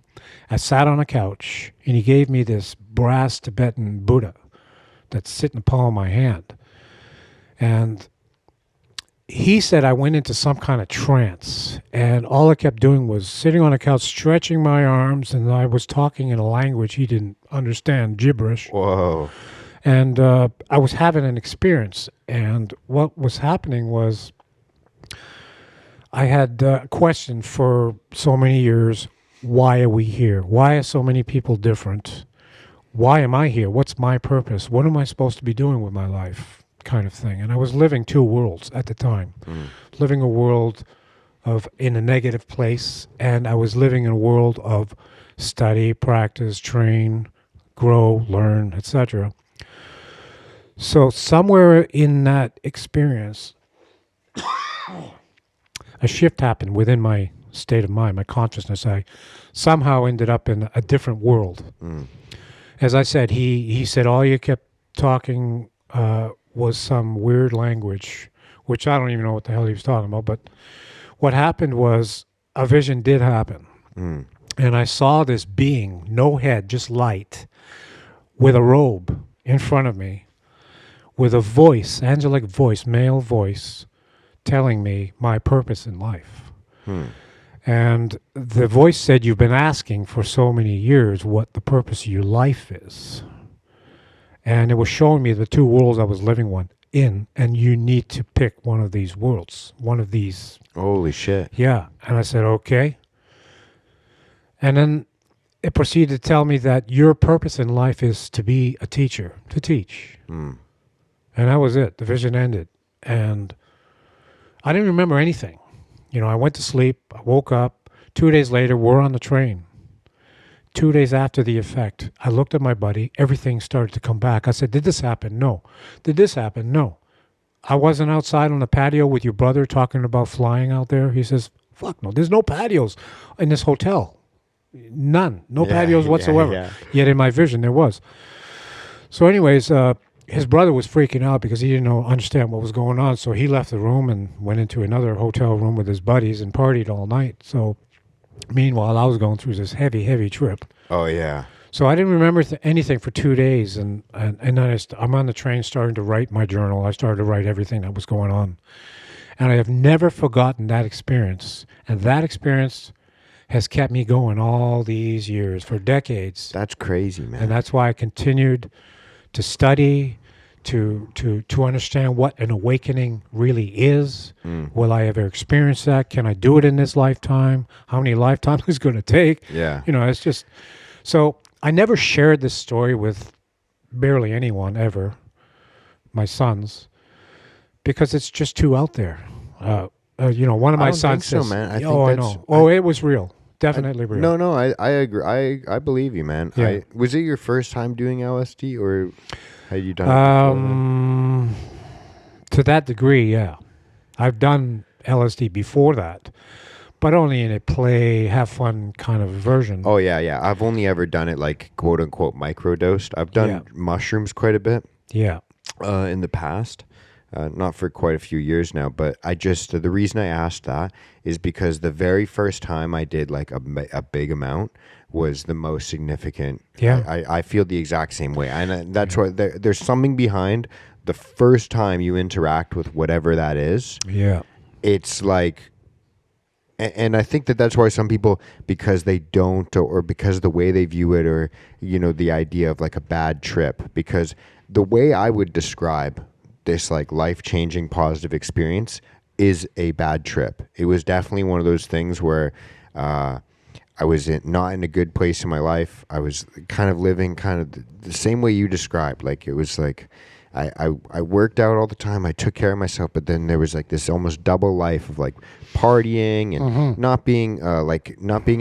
I sat on a couch and he gave me this brass Tibetan Buddha that's sitting in the palm of my hand. And he said I went into some kind of trance, and all I kept doing was sitting on a couch, stretching my arms, and I was talking in a language he didn't understand, gibberish. Whoa. And I was having an experience, and what was happening was I had questioned for so many years, why are we here? Why are so many people different? Why am I here? What's my purpose? What am I supposed to be doing with my life? Kind of thing. And I was living two worlds at the time. Living a world of in a negative place, and I was living in a world of study, practice, train, grow, learn, etc. So somewhere in that experience, a shift happened within my state of mind, my consciousness. I somehow ended up in a different world. As I said, he said all you kept talking was some weird language, which I don't even know what the hell he was talking about. But what happened was a vision did happen. And I saw this being, no head, just light, with a robe in front of me, with a voice, angelic voice, male voice, telling me my purpose in life. And the voice said, you've been asking for so many years what the purpose of your life is. And it was showing me the two worlds I was living in, and you need to pick one of these worlds, one of these. Holy shit. Yeah. And I said, okay. And then it proceeded to tell me that your purpose in life is to be a teacher, to teach. And that was it. The vision ended. And I didn't remember anything. You know, I went to sleep, I woke up. 2 days later, we're on the train. 2 days after the effect, I looked at my buddy. Everything started to come back. I said, did this happen? No. Did this happen? No. I wasn't outside on the patio with your brother talking about flying out there. He says, fuck no. There's no patios in this hotel. None. No patios whatsoever. Yeah. Yet in my vision, there was. So anyways, his brother was freaking out because he didn't understand what was going on. So he left the room and went into another hotel room with his buddies and partied all night. So meanwhile, I was going through this heavy, heavy trip. Oh, yeah. So I didn't remember anything for 2 days. And then I'm on the train starting to write my journal. I started to write everything that was going on. And I have never forgotten that experience. And that experience has kept me going all these years, for decades. That's crazy, man. And that's why I continued to study, to understand what an awakening really is. Will I ever experience that? Can I do it in this lifetime? How many lifetimes is it going to take? Yeah. You know, it's just... So I never shared this story with barely anyone ever, my sons, because it's just too out there. You know, one of my sons says... so, man. I think I know. It was real. Definitely real. No, I agree. I believe you, man. Yeah. Was it your first time doing LSD, or had you done it before that? To that degree, yeah. I've done LSD before that, but only in a play, have fun kind of version. Oh, yeah. I've only ever done it like quote unquote microdosed. I've done mushrooms quite a bit. Yeah. In the past. Not for quite a few years now, but the reason I asked that is because the very first time I did like a big amount was the most significant. Yeah. I feel the exact same way. And that's why there's something behind the first time you interact with whatever that is. Yeah. It's like, and I think that's why some people, because they don't, or because of the way they view it, or, you know, the idea of like a bad trip, because the way I would describe this like life-changing positive experience is a bad trip. It was definitely one of those things where I was not in a good place in my life. I was kind of living kind of the same way you described. Like it was like I worked out all the time. I took care of myself, but then there was like this almost double life of like partying and not being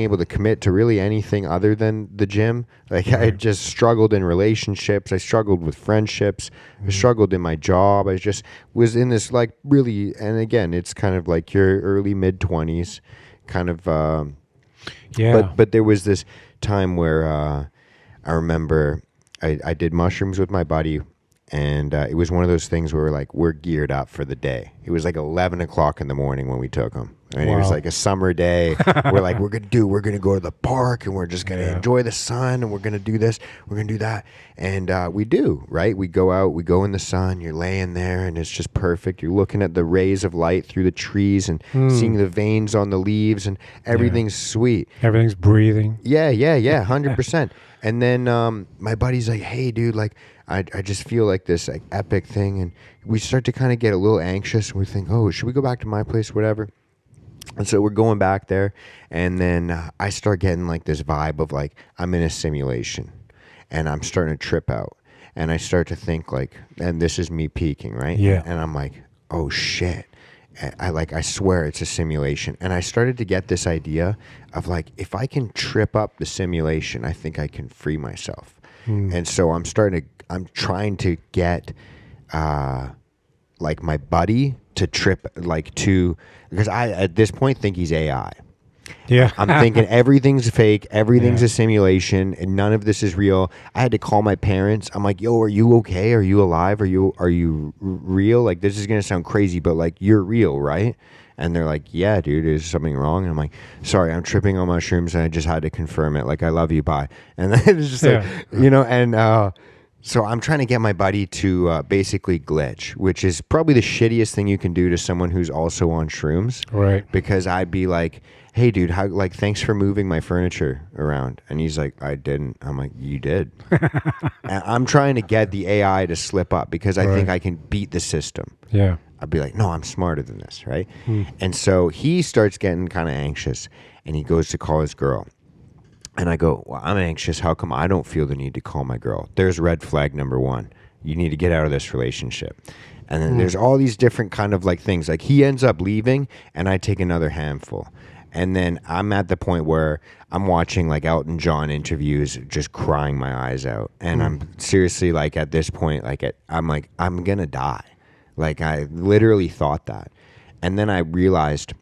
able to commit to really anything other than the gym. Like I just struggled in relationships. I struggled with friendships. I struggled in my job. I just was in this like really, and again, it's kind of like your early mid-20s kind of, but there was this time where I remember I did mushrooms with my buddy, and it was one of those things where we're geared up for the day. It was like 11 o'clock in the morning when we took them. And it was like a summer day. We're like, we're going to go to the park, and we're just going to enjoy the sun, and we're going to do this, we're going to do that. And we do, right? We go out, we go in the sun, you're laying there, and it's just perfect. You're looking at the rays of light through the trees and seeing the veins on the leaves, and everything's sweet. Everything's breathing. Yeah, 100%. And then my buddy's like, hey, dude, like, I just feel like this like epic thing. And we start to kind of get a little anxious. And we think, oh, should we go back to my place, whatever? And so we're going back there. And then I start getting like this vibe of like, I'm in a simulation. And I'm starting to trip out. And I start to think like, and this is me peaking, right? Yeah. And I'm like, oh, shit. I swear it's a simulation. And I started to get this idea of like, if I can trip up the simulation, I think I can free myself. And so I'm trying to get like my buddy to trip because I at this point think he's AI. Yeah. I'm thinking everything's fake, everything's a simulation, and none of this is real. I had to call my parents. I'm like, yo, are you okay? Are you alive? Are you real? Like, this is going to sound crazy, but like, you're real, right? And they're like, yeah, dude, is something wrong? And I'm like, sorry, I'm tripping on mushrooms, and I just had to confirm it. Like, I love you, bye. And then it's just like, and so I'm trying to get my buddy to basically glitch, which is probably the shittiest thing you can do to someone who's also on shrooms. Right. Because I'd be like, hey, dude, thanks for moving my furniture around. And he's like, I didn't. I'm like, you did. And I'm trying to get the AI to slip up because I think I can beat the system. Yeah. I'd be like, no, I'm smarter than this, right? And so he starts getting kind of anxious, and he goes to call his girl. And I go, well, I'm anxious. How come I don't feel the need to call my girl? There's red flag number one. You need to get out of this relationship. And then there's all these different kind of like things. Like he ends up leaving, and I take another handful. And then I'm at the point where I'm watching like Elton John interviews, just crying my eyes out. And I'm seriously like at this point, I'm like, I'm going to die. Like I literally thought that. And then I realized,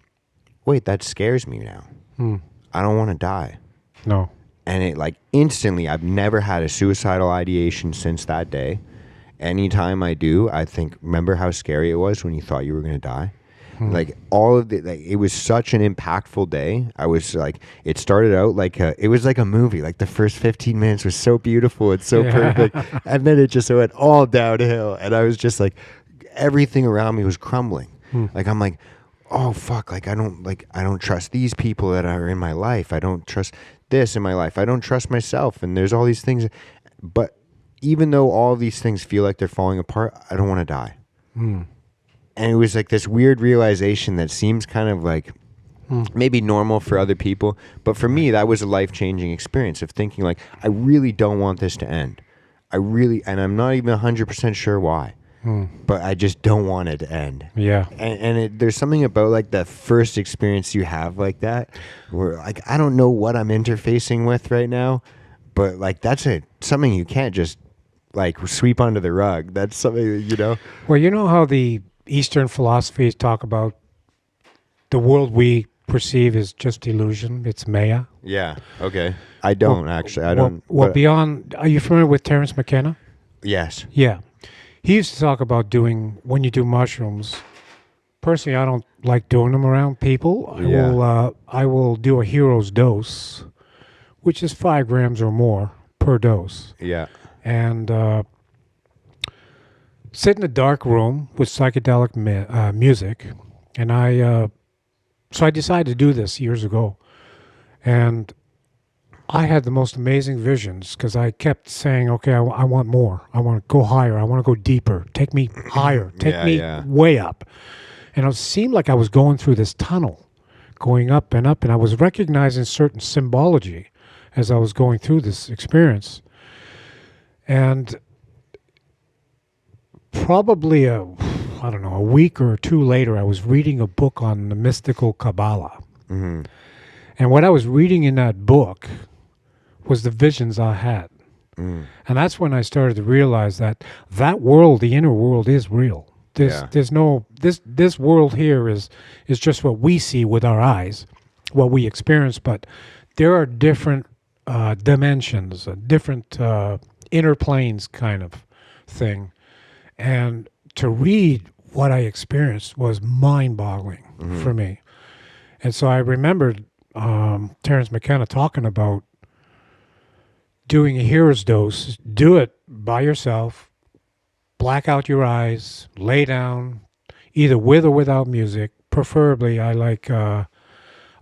wait, that scares me now. I don't want to die. No. And it like instantly, I've never had a suicidal ideation since that day. Anytime I do, I think, remember how scary it was when you thought you were going to die? Like all of the, like, it was such an impactful day. I was like, it started out like it was like a movie. Like the first 15 minutes was so beautiful. It's so perfect. And then it just went all downhill. And I was just like, everything around me was crumbling. Like, I'm like, oh fuck. Like, I don't trust these people that are in my life. I don't trust this in my life. I don't trust myself. And there's all these things, but even though all these things feel like they're falling apart, I don't want to die. And it was like this weird realization that seems kind of like maybe normal for other people. But for me, that was a life-changing experience of thinking like, I really don't want this to end. And I'm not even 100% sure why. But I just don't want it to end. Yeah. And there's something about like the first experience you have like that where like, I don't know what I'm interfacing with right now, but like that's something you can't just like sweep under the rug. That's something, you know? Well, you know how the Eastern philosophies talk about the world we perceive is just illusion. It's Maya. Yeah. Okay. I don't actually. I don't. Well, beyond. Are you familiar with Terence McKenna? Yes. Yeah. He used to talk about doing when you do mushrooms. Personally, I don't like doing them around people. I will do a hero's dose, which is 5 grams or more per dose. Yeah. And sit in a dark room with psychedelic music, and so I decided to do this years ago, and I had the most amazing visions because I kept saying, okay, I want more. I want to go higher. I want to go deeper. Take me higher. Take me way up. And it seemed like I was going through this tunnel, going up, and I was recognizing certain symbology as I was going through this experience. And probably I don't know, a week or two later, I was reading a book on the mystical Kabbalah. Mm-hmm. And what I was reading in that book was the visions I had. Mm. And that's when I started to realize that that world, the inner world, is real. There's no this world here is just what we see with our eyes, what we experience. But there are different dimensions, different inner planes, kind of thing. And to read what I experienced was mind-boggling for me. And so I remembered Terence McKenna talking about doing a hero's dose. Do it by yourself. Black out your eyes. Lay down, either with or without music. Preferably, I like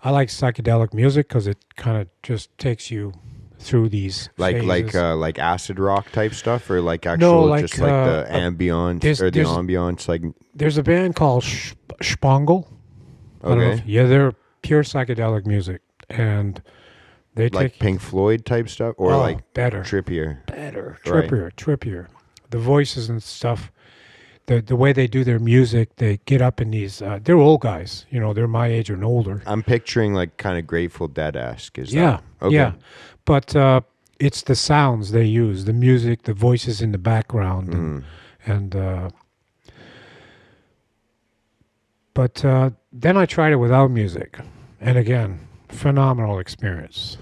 psychedelic music because it kind of just takes you through these phases. Like acid rock type stuff, or like just like the ambience or the ambience. Like there's a band called Spongel. Okay. Yeah, they're pure psychedelic music, and they like take Pink Floyd type stuff, or like better, trippier. Trippier. The voices and stuff, the way they do their music, they get up in these. They're old guys, they're my age and older. I'm picturing like kind of Grateful Dead-esque. Yeah, but it's the sounds they use, the music, the voices in the background, But then I tried it without music, and again, phenomenal experience.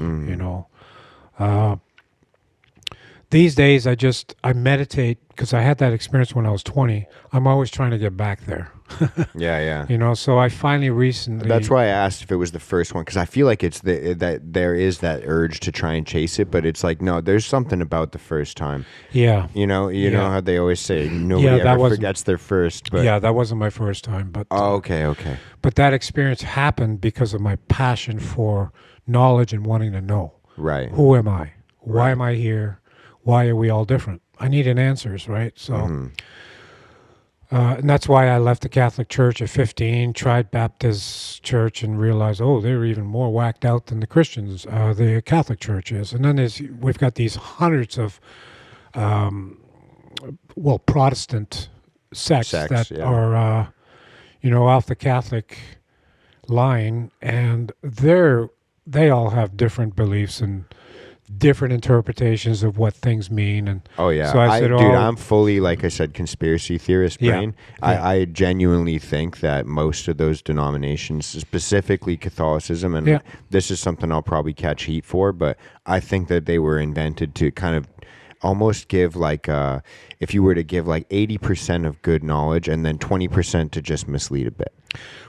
These days, I meditate because I had that experience when I was 20. I'm always trying to get back there. Yeah. So I finally recently. That's why I asked if it was the first one, because I feel like it's that there is that urge to try and chase it, but it's like, no, there's something about the first time. Yeah. You know how they always say nobody ever forgets their first. But yeah, that wasn't my first time, but. Okay. But that experience happened because of my passion for knowledge and wanting to know. Right. Who am I? Why am I here? Why are we all different? I needed answers, right? So, and that's why I left the Catholic Church at 15, tried Baptist Church, and realized, they're even more whacked out than the Christians, the Catholic Church is. And then we've got these hundreds of, Protestant sects that are, off the Catholic line, and they all have different beliefs and different interpretations of what things mean. And so I said, I'm fully, like I said, conspiracy theorist brain. I genuinely think that most of those denominations, specifically Catholicism, and this is something I'll probably catch heat for, but I think that they were invented to kind of almost give if you were to give like 80% of good knowledge and then 20% to just mislead a bit.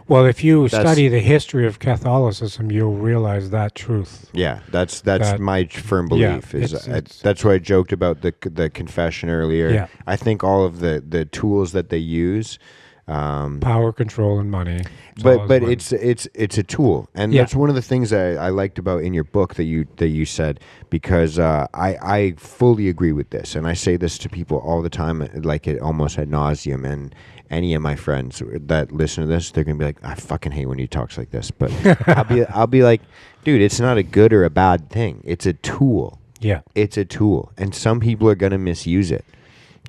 Well, if you study the history of Catholicism, you'll realize that truth. Yeah, that's my firm belief. That's why I joked about the confession earlier. Yeah. I think all of the tools that they use, power, control, and money. But it's a tool, and that's one of the things I liked about in your book that you said, because I fully agree with this, and I say this to people all the time, like it almost ad nauseum. And any of my friends that listen to this, they're gonna be like, I fucking hate when he talks like this. But I'll be like, dude, it's not a good or a bad thing. It's a tool. Yeah, it's a tool, and some people are gonna misuse it.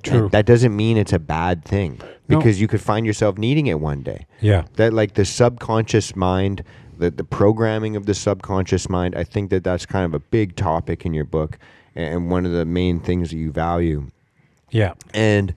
True. And that doesn't mean it's a bad thing, because you could find yourself needing it one day. Yeah. That like the subconscious mind, the programming of the subconscious mind, I think that's kind of a big topic in your book, and one of the main things that you value. Yeah. And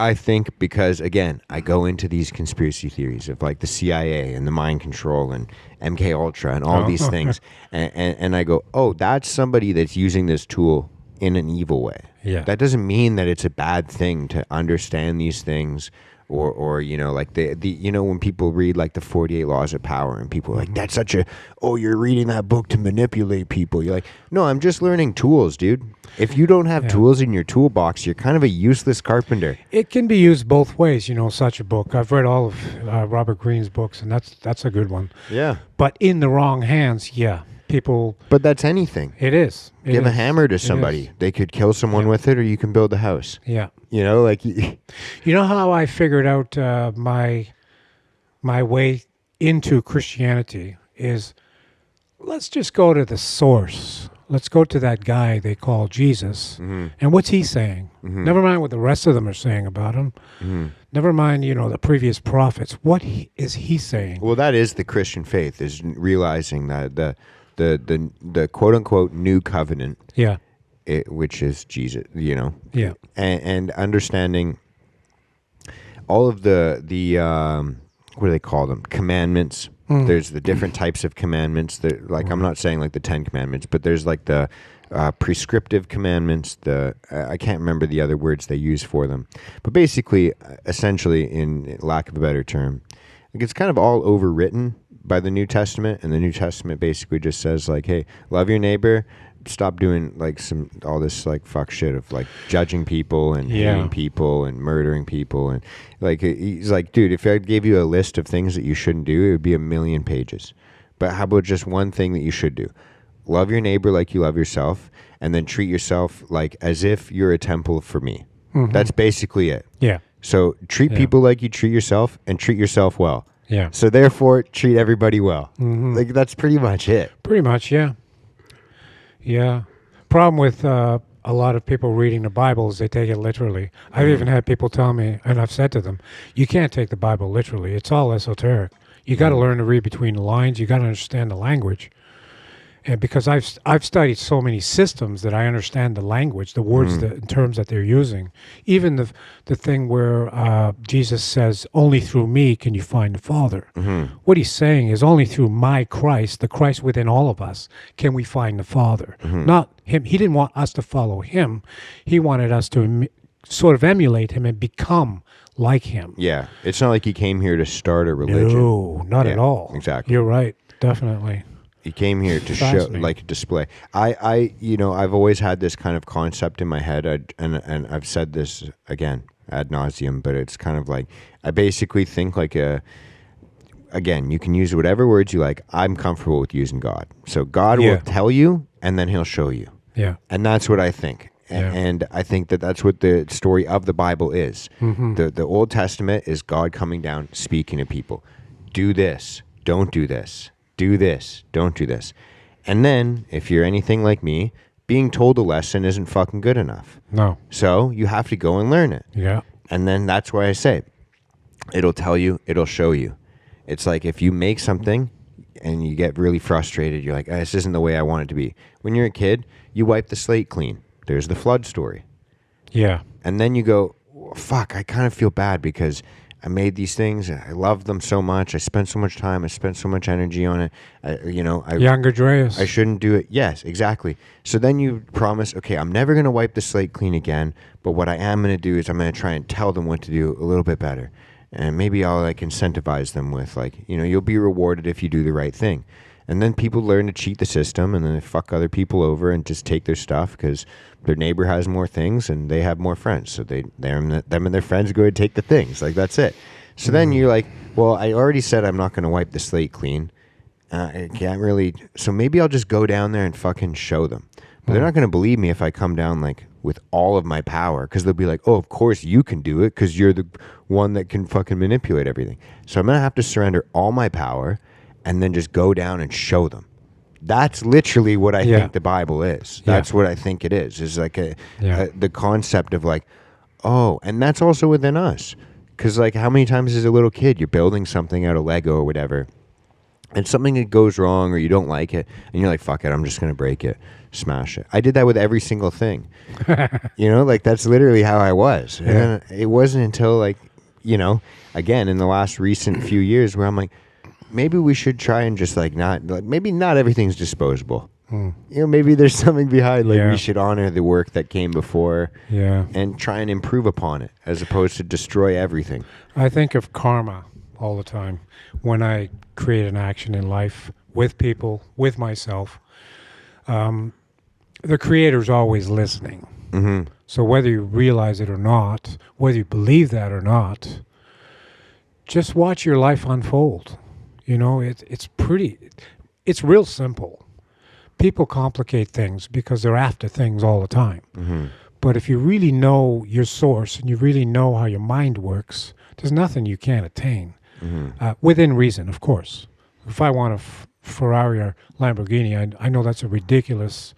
I think because, again, I go into these conspiracy theories of like the CIA and the mind control and MK Ultra and all these things, and I go, that's somebody that's using this tool in an evil way. Yeah. That doesn't mean that it's a bad thing to understand these things, or like the when people read like the 48 Laws of Power, and people are like, that's such you're reading that book to manipulate people. You're like, no, I'm just learning tools, dude. If you don't have tools in your toolbox, you're kind of a useless carpenter. It can be used both ways, such a book. I've read all of Robert Greene's books, and that's a good one. Yeah. But in the wrong hands, people. But that's anything. It is. Give a hammer to somebody. They could kill someone with it, or you can build a house. Yeah. Like. You know how I figured out my way into Christianity is, let's just go to the source. let's go to that guy they call Jesus. And what's he saying? Never mind what the rest of them are saying about him. Never mind, the previous prophets. What is he saying? Well, that is the Christian faith, is realizing that the quote unquote new covenant, Yeah. which is Jesus, Yeah. and understanding all of the what do they call them? Commandments. There's the different types of commandments that, like, I'm not saying like the 10 commandments, but there's like the prescriptive commandments. I can't remember the other words they use for them, but basically, essentially, in lack of a better term, like, it's kind of all overwritten by the New Testament, and the New Testament basically just says like, hey, love your neighbor. Stop doing like all this like fuck shit of like judging people and hating people and murdering people, and like he's like, dude, if I gave you a list of things that you shouldn't do, it would be 1,000,000 pages. But how about just one thing that you should do? Love your neighbor like you love yourself, and then treat yourself like as if you're a temple for me. That's basically it. Yeah. So treat people like you treat yourself, and treat yourself well. Yeah. So therefore, treat everybody well. Like, that's pretty much it. Pretty much, yeah. Yeah. Problem with a lot of people reading the Bible is they take it literally. I've even had people tell me, and I've said to them, you can't take the Bible literally. It's all esoteric. You got to learn to read between the lines. You got to understand the language. And because I've studied so many systems that I understand the language, the words, the terms that they're using. Even the thing where Jesus says, only through me can you find the Father. What he's saying is only through my Christ, the Christ within all of us, can we find the Father. Not him. He didn't want us to follow him. He wanted us to sort of emulate him and become like him. Yeah. It's not like he came here to start a religion. No, not at all. Exactly. You're right. Definitely. He came here to show, like, display. I've always had this kind of concept in my head, and I've said this again ad nauseum, but it's kind of like, I basically think like again, you can use whatever words you like. I'm comfortable with using God. So God will tell you, and then he'll show you. Yeah. And that's what I think. Yeah. And I think that that's what the story of the Bible is. The Old Testament is God coming down, speaking to people. Do this. Don't do this. Do this, don't do this. And then, if you're anything like me, being told a lesson isn't fucking good enough. No. So, you have to go and learn it. Yeah. And then that's why I say, it'll tell you, it'll show you. It's like if you make something and you get really frustrated, you're like, this isn't the way I want it to be. When you're a kid, you wipe the slate clean. There's the flood story. Yeah. And then you go, fuck, I kind of feel bad because I made these things, and I love them so much. I spent so much time. I spent so much energy on it. Younger Dreas. I shouldn't do it. Yes, exactly. So then you promise, okay, I'm never going to wipe the slate clean again, but what I am going to do is I'm going to try and tell them what to do a little bit better. And maybe I'll like incentivize them with like, you'll be rewarded if you do the right thing. And then people learn to cheat the system, and then they fuck other people over and just take their stuff because their neighbor has more things and they have more friends. So them and their friends go and take the things. Like, that's it. So then you're like, well, I already said I'm not going to wipe the slate clean. I can't really. So maybe I'll just go down there and fucking show them. But they're not going to believe me if I come down like with all of my power, because they'll be like, oh, of course you can do it because you're the one that can fucking manipulate everything. So I'm going to have to surrender all my power and then just go down and show them. That's literally what I think the Bible is. That's what I think it is like the concept of like, oh, and that's also within us. Because like, how many times as a little kid, you're building something out of Lego or whatever, and something that goes wrong or you don't like it, and you're like, fuck it, I'm just going to break it, smash it. I did that with every single thing. Like, that's literally how I was. And then it wasn't until like, again, in the last recent few years where I'm like, maybe we should try and just like maybe not everything's disposable. Maybe there's something behind, like we should honor the work that came before and try and improve upon it as opposed to destroy everything. I think of karma all the time when I create an action in life with people, with myself. The creator's always listening. So whether you realize it or not, whether you believe that or not, just watch your life unfold. It's real simple. People complicate things because they're after things all the time. But if you really know your source and you really know how your mind works, there's nothing you can't attain. Within reason, of course. If I want a Ferrari or Lamborghini, I know that's a ridiculous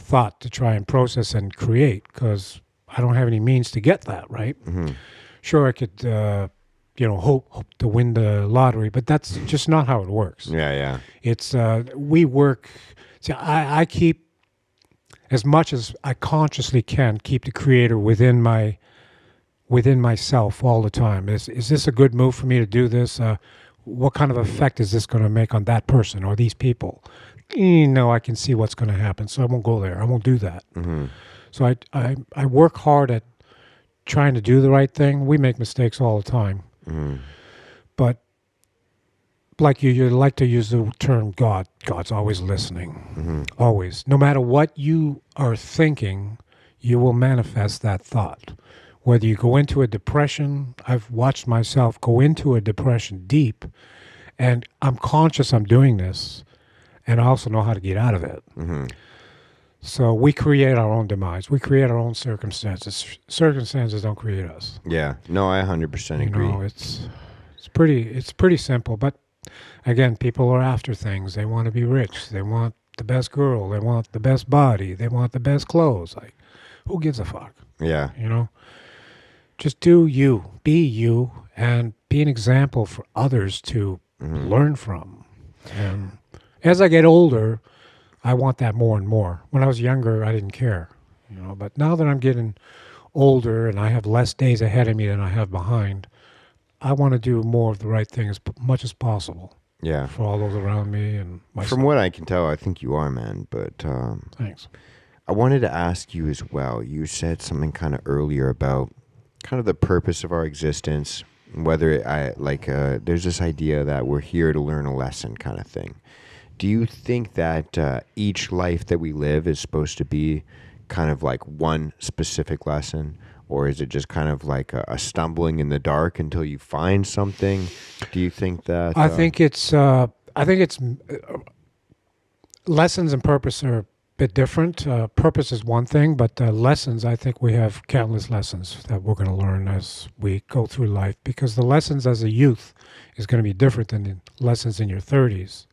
thought to try and process and create because I don't have any means to get that, right? Mm-hmm. Sure, I could, hope to win the lottery, but that's just not how it works. Yeah, yeah. It's, we work, see, I keep, as much as I consciously can, keep the creator within myself all the time. Is this a good move for me to do this? What kind of effect is this going to make on that person or these people? I can see what's going to happen, so I won't go there. I won't do that. Mm-hmm. So I work hard at trying to do the right thing. We make mistakes all the time. Mm-hmm. But like you like to use the term God. God's always listening. Mm-hmm. Always. No matter what you are thinking, you will manifest that thought. Whether you go into a depression, I've watched myself go into a depression deep, and I'm conscious I'm doing this, and I also know how to get out of it. Mm-hmm. So we create our own demise. We create our own circumstances. Circumstances don't create us. Yeah. No, I 100% agree. It's pretty simple. But again, people are after things. They want to be rich. They want the best girl. They want the best body. They want the best clothes. Like, who gives a fuck? Yeah. Just do you, be you, and be an example for others to learn from. And as I get older, I want that more and more. When I was younger, I didn't care, But now that I'm getting older and I have less days ahead of me than I have behind, I want to do more of the right thing as much as possible. Yeah. For all those around me and myself. From what I can tell, I think you are, man. But thanks. I wanted to ask you as well. You said something kind of earlier about kind of the purpose of our existence, whether there's this idea that we're here to learn a lesson kind of thing. Do you think that each life that we live is supposed to be kind of like one specific lesson, or is it just kind of like a stumbling in the dark until you find something? Do you think that? I think it's lessons and purpose are bit different. Purpose is one thing, but lessons, I think we have countless lessons that we're going to learn as we go through life, because the lessons as a youth is going to be different than the lessons in your 30s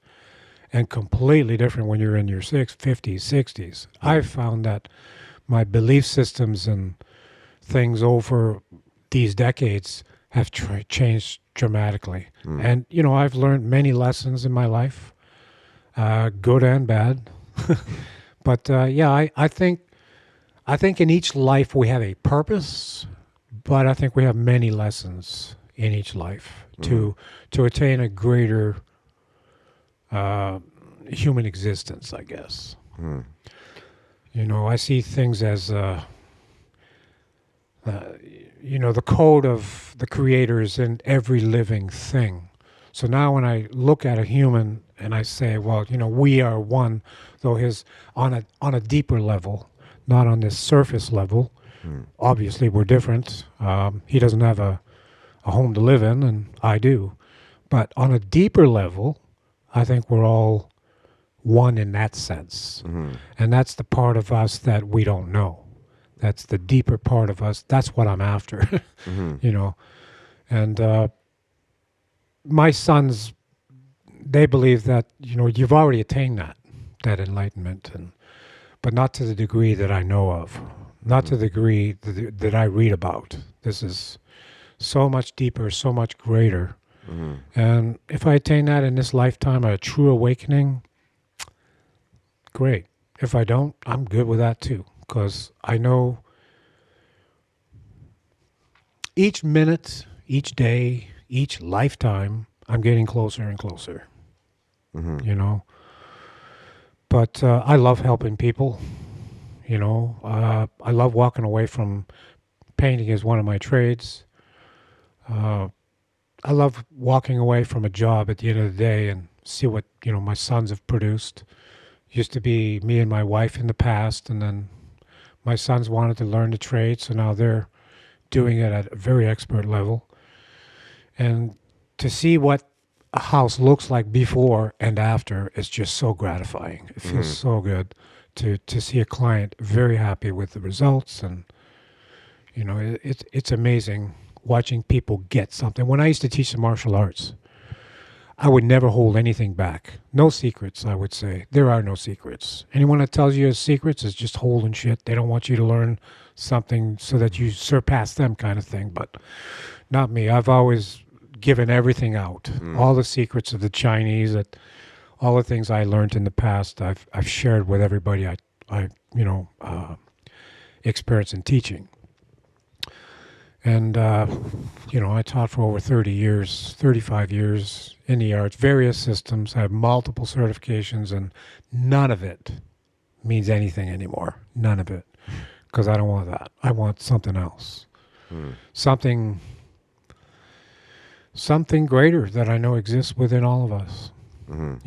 and completely different when you're in your 50s, 60s. I've found that my belief systems and things over these decades have changed dramatically. And, I've learned many lessons in my life, good and bad. But I think in each life we have a purpose, but I think we have many lessons in each life to attain a greater human existence, I guess. I see things as the code of the creator is in every living thing. So now when I look at a human and I say, well, we are one, though on a deeper level, not on this surface level. Obviously, we're different. He doesn't have a home to live in, and I do. But on a deeper level, I think we're all one in that sense. And that's the part of us that we don't know. That's the deeper part of us. That's what I'm after, And my sons, they believe that, you've already attained that enlightenment, but not to the degree that I know of, not to the degree that I read about. This is so much deeper, so much greater. And if I attain that in this lifetime, a true awakening, great. If I don't, I'm good with that too, because I know each minute, each day, each lifetime, I'm getting closer and closer, But I love helping people, I love walking away from painting as one of my trades. I love walking away from a job at the end of the day and see what, my sons have produced. Used to be me and my wife in the past, and then my sons wanted to learn the trade, so now they're doing it at a very expert level. And to see what a house looks like before and after is just so gratifying. It feels so good to see a client very happy with the results, and it's amazing watching people get something. When I used to teach the martial arts, I would never hold anything back. No secrets, I would say. There are no secrets. Anyone that tells you secrets is just holding shit. They don't want you to learn something so that you surpass them, kind of thing. But not me. I've always given everything out. All the secrets of the Chinese, all the things I learned in the past, I've shared with everybody I experience in teaching. And, I taught for over 30 years, 35 years in the arts, various systems. I have multiple certifications, and none of it means anything anymore. None of it. Because I don't want that. I want something else. Something greater that I know exists within all of us. My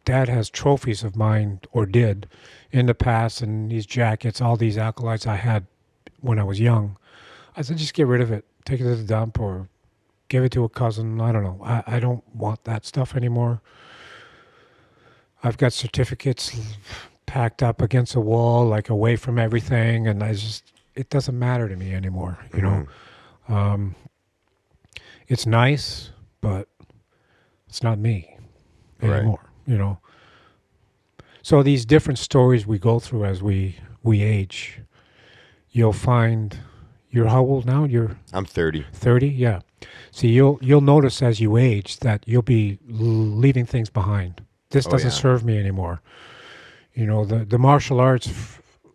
dad has trophies of mine, or did, in the past, and these jackets, all these acolytes I had when I was young. I said, just get rid of it. Take it to the dump or give it to a cousin. I don't know. I don't want that stuff anymore. I've got certificates packed up against a wall, like away from everything, and it doesn't matter to me anymore, It's nice, but it's not me anymore, So these different stories we go through as we age, you'll find. You're how old now? I'm 30. 30, yeah. See, you'll notice as you age that you'll be leaving things behind. This doesn't serve me anymore. The martial arts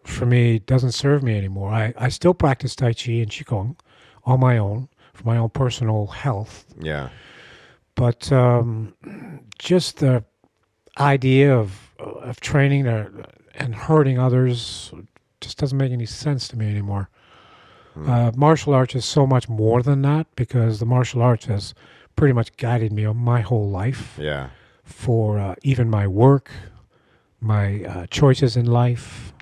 for me doesn't serve me anymore. I still practice Tai Chi and Qigong on my own for my own personal health. Yeah. But just the idea of training and hurting others just doesn't make any sense to me anymore. Martial arts is so much more than that, because the martial arts has pretty much guided me my whole life. Yeah. For even my work, my choices in life,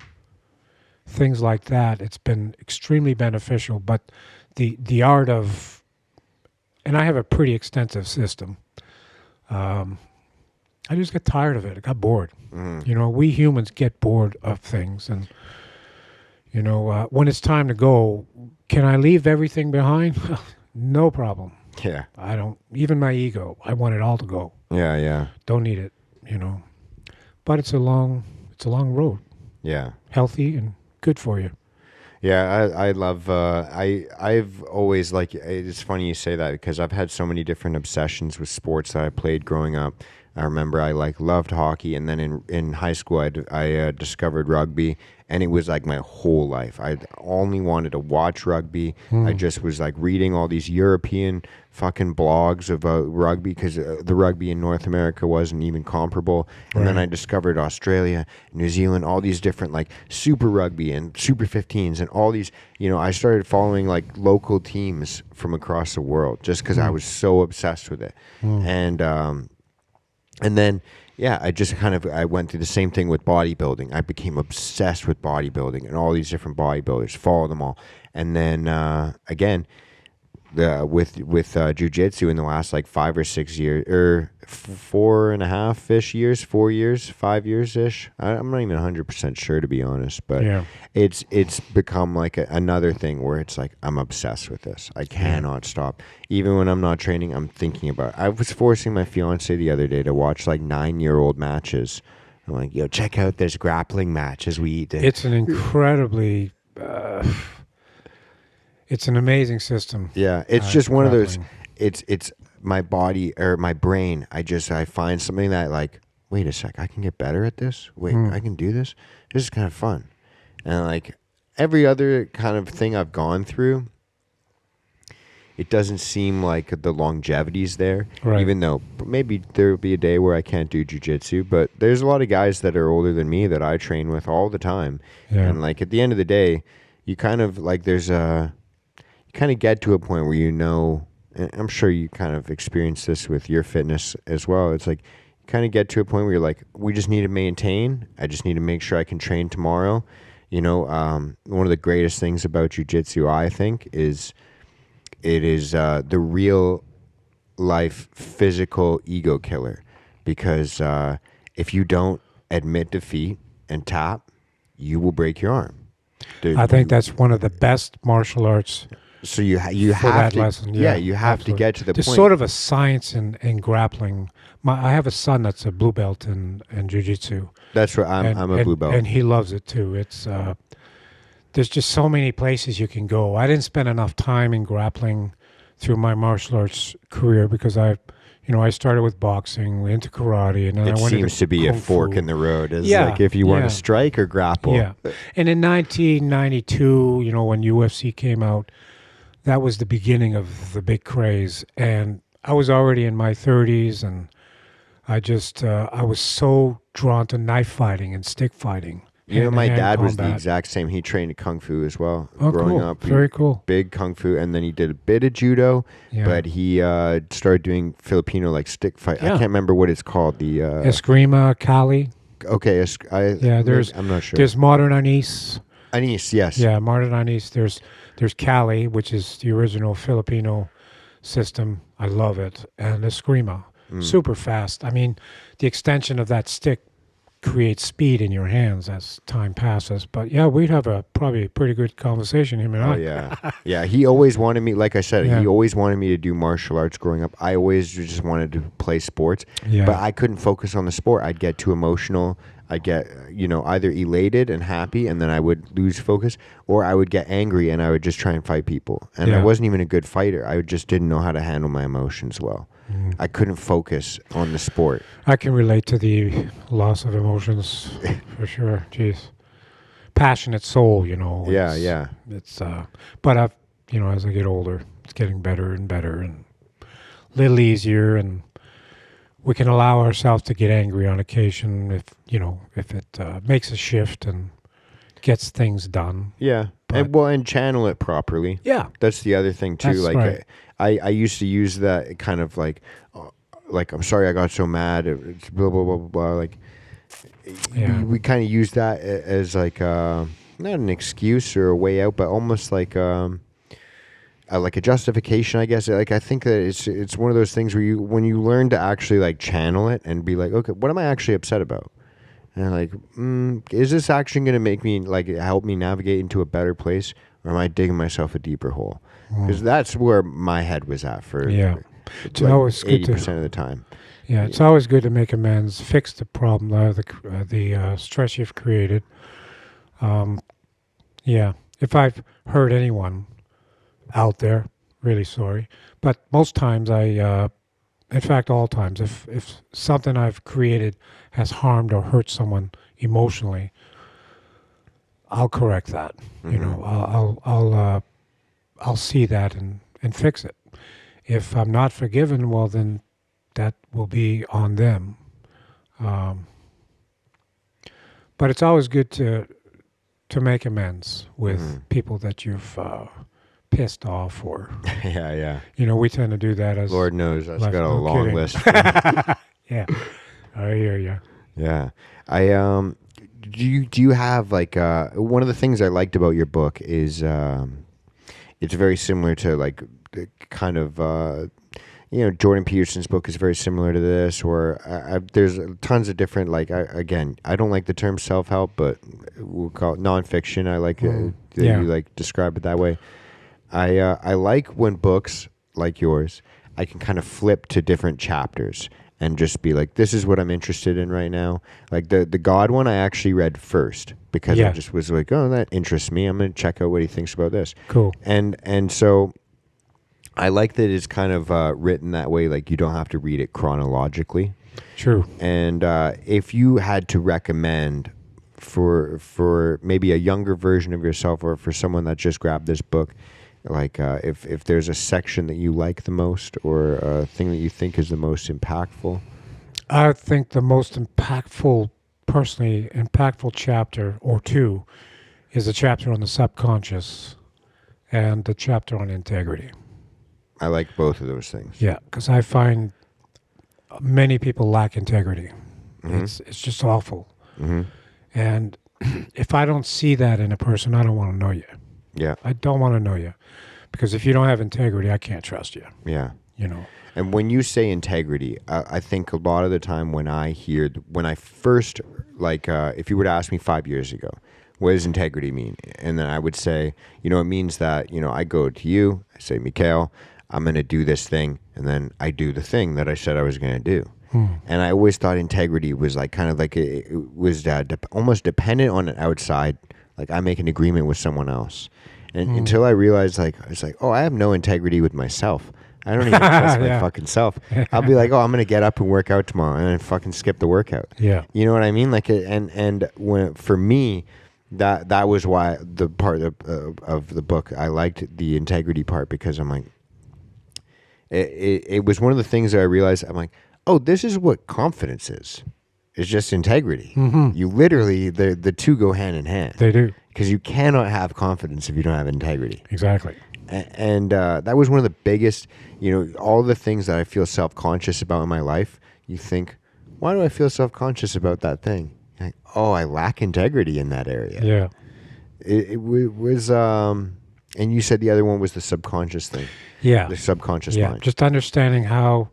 things like that. It's been extremely beneficial. But the art of, and I have a pretty extensive system. I just get tired of it. I got bored. We humans get bored of things, and when it's time to go, can I leave everything behind? No problem. Yeah. I don't, even my ego, I want it all to go. Yeah, yeah. Don't need it, But it's a long road. Yeah. Healthy and good for you. Yeah, I love, I've always, it's funny you say that, because I've had so many different obsessions with sports that I played growing up. I remember I loved hockey, and then in high school I discovered rugby, and it was like my whole life. I only wanted to watch rugby. I just was reading all these European fucking blogs about rugby, because the rugby in North America wasn't even comparable. And then I discovered Australia, New Zealand, all these different super rugby and super 15s and all these. I started following local teams from across the world just because I was so obsessed with it. And then, I just I went through the same thing with bodybuilding. I became obsessed with bodybuilding and all these different bodybuilders, follow them all. And then, again, with jiu-jitsu in the last 5 or 6 years, or 4.5-ish years, 4 years, 5 years-ish. I'm not even 100% sure, to be honest, but it's become another thing where it's I'm obsessed with this. I cannot stop. Even when I'm not training, I'm thinking about it. I was forcing my fiance the other day to watch 9-year-old matches. I'm like, yo, check out this grappling match as we eat it. It's an incredibly... It's an amazing system. Yeah, it's just one of those. It's my body or my brain. I find something that wait a sec, I can get better at this. Wait, I can do this. This is kind of fun. And every other kind of thing I've gone through, it doesn't seem like the longevity's there. Right. Even though maybe there'll be a day where I can't do jiu-jitsu, but there's a lot of guys that are older than me that I train with all the time. Yeah. And at the end of the day, you kind of there's a. Kind of get to a point where and I'm sure you kind of experience this with your fitness as well. It's you kind of get to a point where you're we just need to maintain. I just need to make sure I can train tomorrow. One of the greatest things about jiu-jitsu, I think, is it is the real life physical ego killer, because if you don't admit defeat and tap, you will break your arm. I think that's one of the best martial arts So you for have that to, lesson. yeah, you have absolutely. to get to the There's point. sort of a science in grappling. I have a son that's a blue belt in jiu-jitsu, That's what I'm a blue belt. and he loves it too. It's there's just so many places you can go. I didn't spend enough time in grappling through my martial arts career because I started with boxing, into karate, and then It I went seems into to be a kung fork fu. in the road. It's Yeah, like if you want yeah. to strike or grapple. Yeah. And in 1992, when UFC came out, that was the beginning of the big craze. And I was already in my 30s, and I was so drawn to knife fighting and stick fighting, My hand-to-hand dad was the combat. exact same. He trained kung fu as well. Oh, Growing cool. up, Very cool. big kung fu, and then he did a bit of judo. Yeah. But he started doing Filipino like stick fight. I Yeah. can't remember what it's called. The Eskrima, Kali. okay, Yeah, I'm not sure. There's modern Anise. Anis, yes. Yeah, modern Anise. There's Kali, which is the original Filipino system. I love it. And Eskrima. Super fast. I mean, the extension of that stick creates speed in your hands as time passes. But yeah, we'd have probably a pretty good conversation, him and Oh I. yeah, yeah. He always wanted me. Like I said, Yeah. he always wanted me to do martial arts growing up. I always just wanted to play sports, Yeah. but I couldn't focus on the sport. I'd get too emotional. I'd get either elated and happy, and then I would lose focus, or I would get angry and I would just try and fight people. And I Yeah. wasn't even a good fighter. I just didn't know how to handle my emotions well. I couldn't focus on the sport. I can relate to the loss of emotions for sure. Jeez. Passionate soul, Yeah, it's- yeah. It's but as I get older, it's getting better and better and a little easier, and we can allow ourselves to get angry on occasion if it makes a shift and gets things done. Yeah, and channel it properly. Yeah. That's the other thing too. That's Like right. I used to use that kind of like I'm sorry I got so mad. It's blah blah blah blah blah. Like Yeah. we kind of use that as like not an excuse or a way out, but almost like a justification, I guess. Like I think that it's one of those things where when you learn to actually like channel it and be like, okay, what am I actually upset about? And like, is this actually going to make me like help me navigate into a better place, or am I digging myself a deeper hole? Because that's where my head was at for Yeah. It's always good 80% of the time. Yeah, it's always good to make amends, fix the problem, the stress you've created. Yeah, if I've hurt anyone out there, really sorry. But most times in fact, all times, if something I've created has harmed or hurt someone emotionally, I'll correct that. I'll see that and fix it. If I'm not forgiven, well then that will be on them. But it's always good to make amends with people that you've pissed off, or Yeah, yeah. we tend to do that as Lord knows I've Left, got a no long kidding. list. Yeah, I hear you. Yeah. Do you have like one of the things I liked about your book is it's very similar to like the kind of Jordan Peterson's book is very similar to this, or there's tons of different I don't like the term self-help, but we'll call it nonfiction. I like that Yeah. you like describe it that way. I like when books like yours, I can kind of flip to different chapters and just be like, this is what I'm interested in right now. Like the God one I actually read first because Yeah. I just was like, oh, that interests me. I'm going to check out what he thinks about this. Cool. And so I like that it's kind of written that way, like you don't have to read it chronologically. True. And if you had to recommend for maybe a younger version of yourself, or for someone that just grabbed this book, like if there's a section that you like the most, or a thing that you think is the most impactful. I think the most personally impactful chapter or two is the chapter on the subconscious and the chapter on integrity. I like both of those things. Yeah, because I find many people lack integrity. Mhm. It's just awful. Mm-hmm. And if I don't see that in a person, I don't want to know you. Yeah, I don't want to know you. Because if you don't have integrity, I can't trust you. yeah. And when you say integrity, I think a lot of the time when I first, if you were to ask me 5 years ago, what does integrity mean? And then I would say, it means that, I go to you, I say, Mikail, I'm going to do this thing. And then I do the thing that I said I was going to do. And I always thought integrity was like kind of like it was almost dependent on an outside. Like I make an agreement with someone else. And until I realized, like, it's like, oh, I have no integrity with myself. I don't even trust my fucking self. I'll be like, oh, I'm going to get up and work out tomorrow and then fucking skip the workout. Yeah. You know what I mean? Like, and when, for me, that was why the part of the book, I liked the integrity part, because I'm like, it was one of the things that I realized. I'm like, oh, this is what confidence is. It's just integrity. You literally, the two go hand in hand. They do. Because you cannot have confidence if you don't have integrity. Exactly. And that was one of the biggest, all the things that I feel self-conscious about in my life. You think, why do I feel self-conscious about that thing? Like, oh, I lack integrity in that area. Yeah. It was, and you said the other one was the subconscious thing. Yeah. The subconscious Yeah. mind. Just understanding how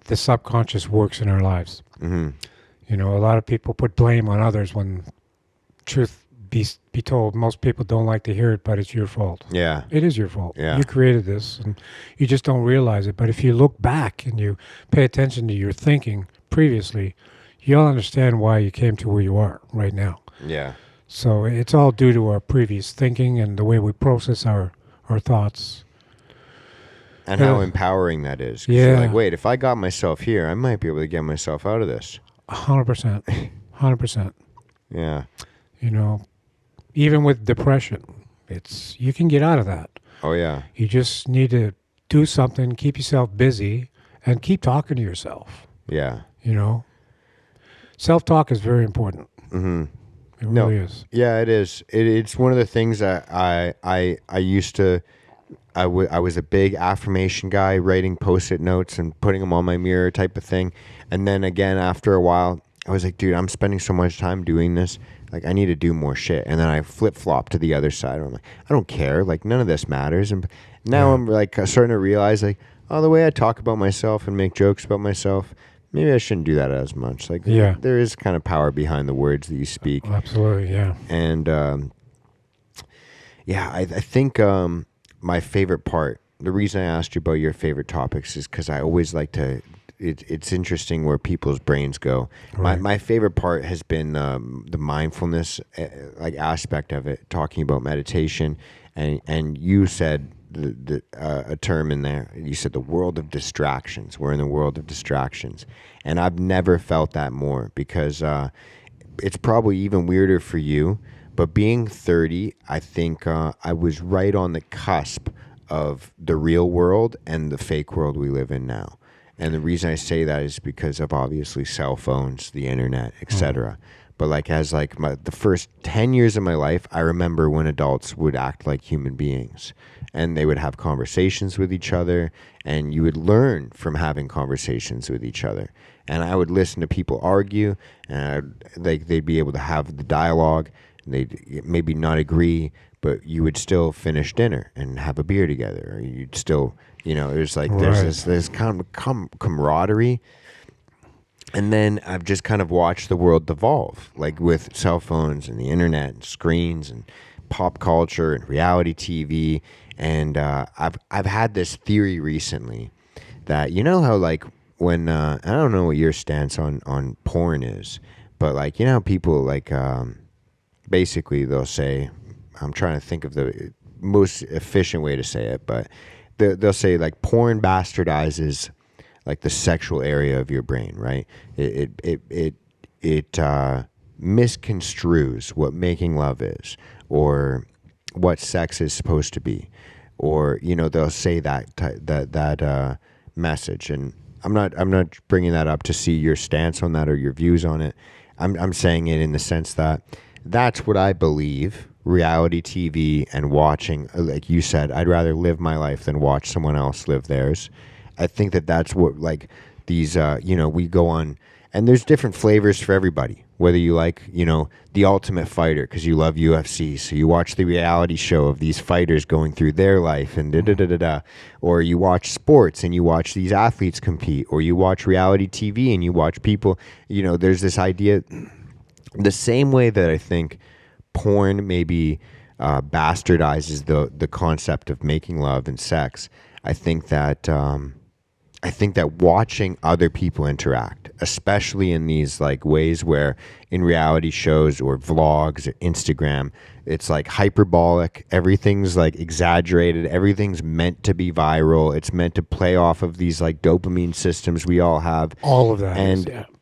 the subconscious works in our lives. Mm-hmm. A lot of people put blame on others when truth be told, most people don't like to hear it, but it's your fault. Yeah. It is your fault. Yeah. You created this and you just don't realize it. But if you look back and you pay attention to your thinking previously, you'll understand why you came to where you are right now. Yeah. So it's all due to our previous thinking and the way we process our thoughts. And how empowering that is. 'Cause you're like, wait, if I got myself here, I might be able to get myself out of this. 100%. 100%. Yeah. Even with depression, you can get out of that. Oh, yeah. You just need to do something, keep yourself busy, and keep talking to yourself. Yeah. Self-talk is very important. Mm-hmm. It really is. Yeah, it is. It's one of the things that I used to. I was a big affirmation guy, writing Post-it notes and putting them on my mirror type of thing. And then again, after a while, I was like, dude, I'm spending so much time doing this. Like, I need to do more shit. And then I flip-flop to the other side. I'm like, I don't care. Like, none of this matters. And now I'm like starting to realize, like, oh, the way I talk about myself and make jokes about myself, maybe I shouldn't do that as much. Like, there is kind of power behind the words that you speak. Oh, absolutely, yeah. And, I think my favorite part, the reason I asked you about your favorite topics is because I always like to, it's interesting where people's brains go. Right. My favorite part has been the mindfulness aspect of it, talking about meditation. And you said a term in there. You said the world of distractions. We're in the world of distractions. And I've never felt that more, because it's probably even weirder for you. But being 30, I think I was right on the cusp of the real world and the fake world we live in now. And the reason I say that is because of obviously cell phones, the internet, etc. But the first 10 years of my life, I remember when adults would act like human beings, and they would have conversations with each other, and you would learn from having conversations with each other. And I would listen to people argue, and they'd be able to have the dialogue. They'd maybe not agree, but you would still finish dinner and have a beer together. Or you'd still, it was like there's this kind of camaraderie. And then I've just kind of watched the world devolve, like with cell phones and the internet and screens and pop culture and reality TV. And I've had this theory recently that, how like when I don't know what your stance on porn is, but how people basically they'll say, I'm trying to think of the most efficient way to say it, but they'll say like porn bastardizes like the sexual area of your brain, right? It misconstrues what making love is, or what sex is supposed to be, or they'll say that message. And I'm not bringing that up to see your stance on that or your views on it. I'm saying it in the sense that that's what I believe. Reality TV and watching, like you said, I'd rather live my life than watch someone else live theirs. I think that's what these, we go on, and there's different flavors for everybody. Whether you like, The Ultimate Fighter because you love UFC, so you watch the reality show of these fighters going through their life and da-da-da-da-da. Or you watch sports and you watch these athletes compete, or you watch reality TV and you watch people, there's this idea, the same way that I think porn maybe bastardizes the concept of making love and sex. I think that watching other people interact, especially in these like ways where in reality shows or vlogs or Instagram, it's like hyperbolic, everything's like exaggerated, everything's meant to be viral, it's meant to play off of these like dopamine systems we all have. All of that.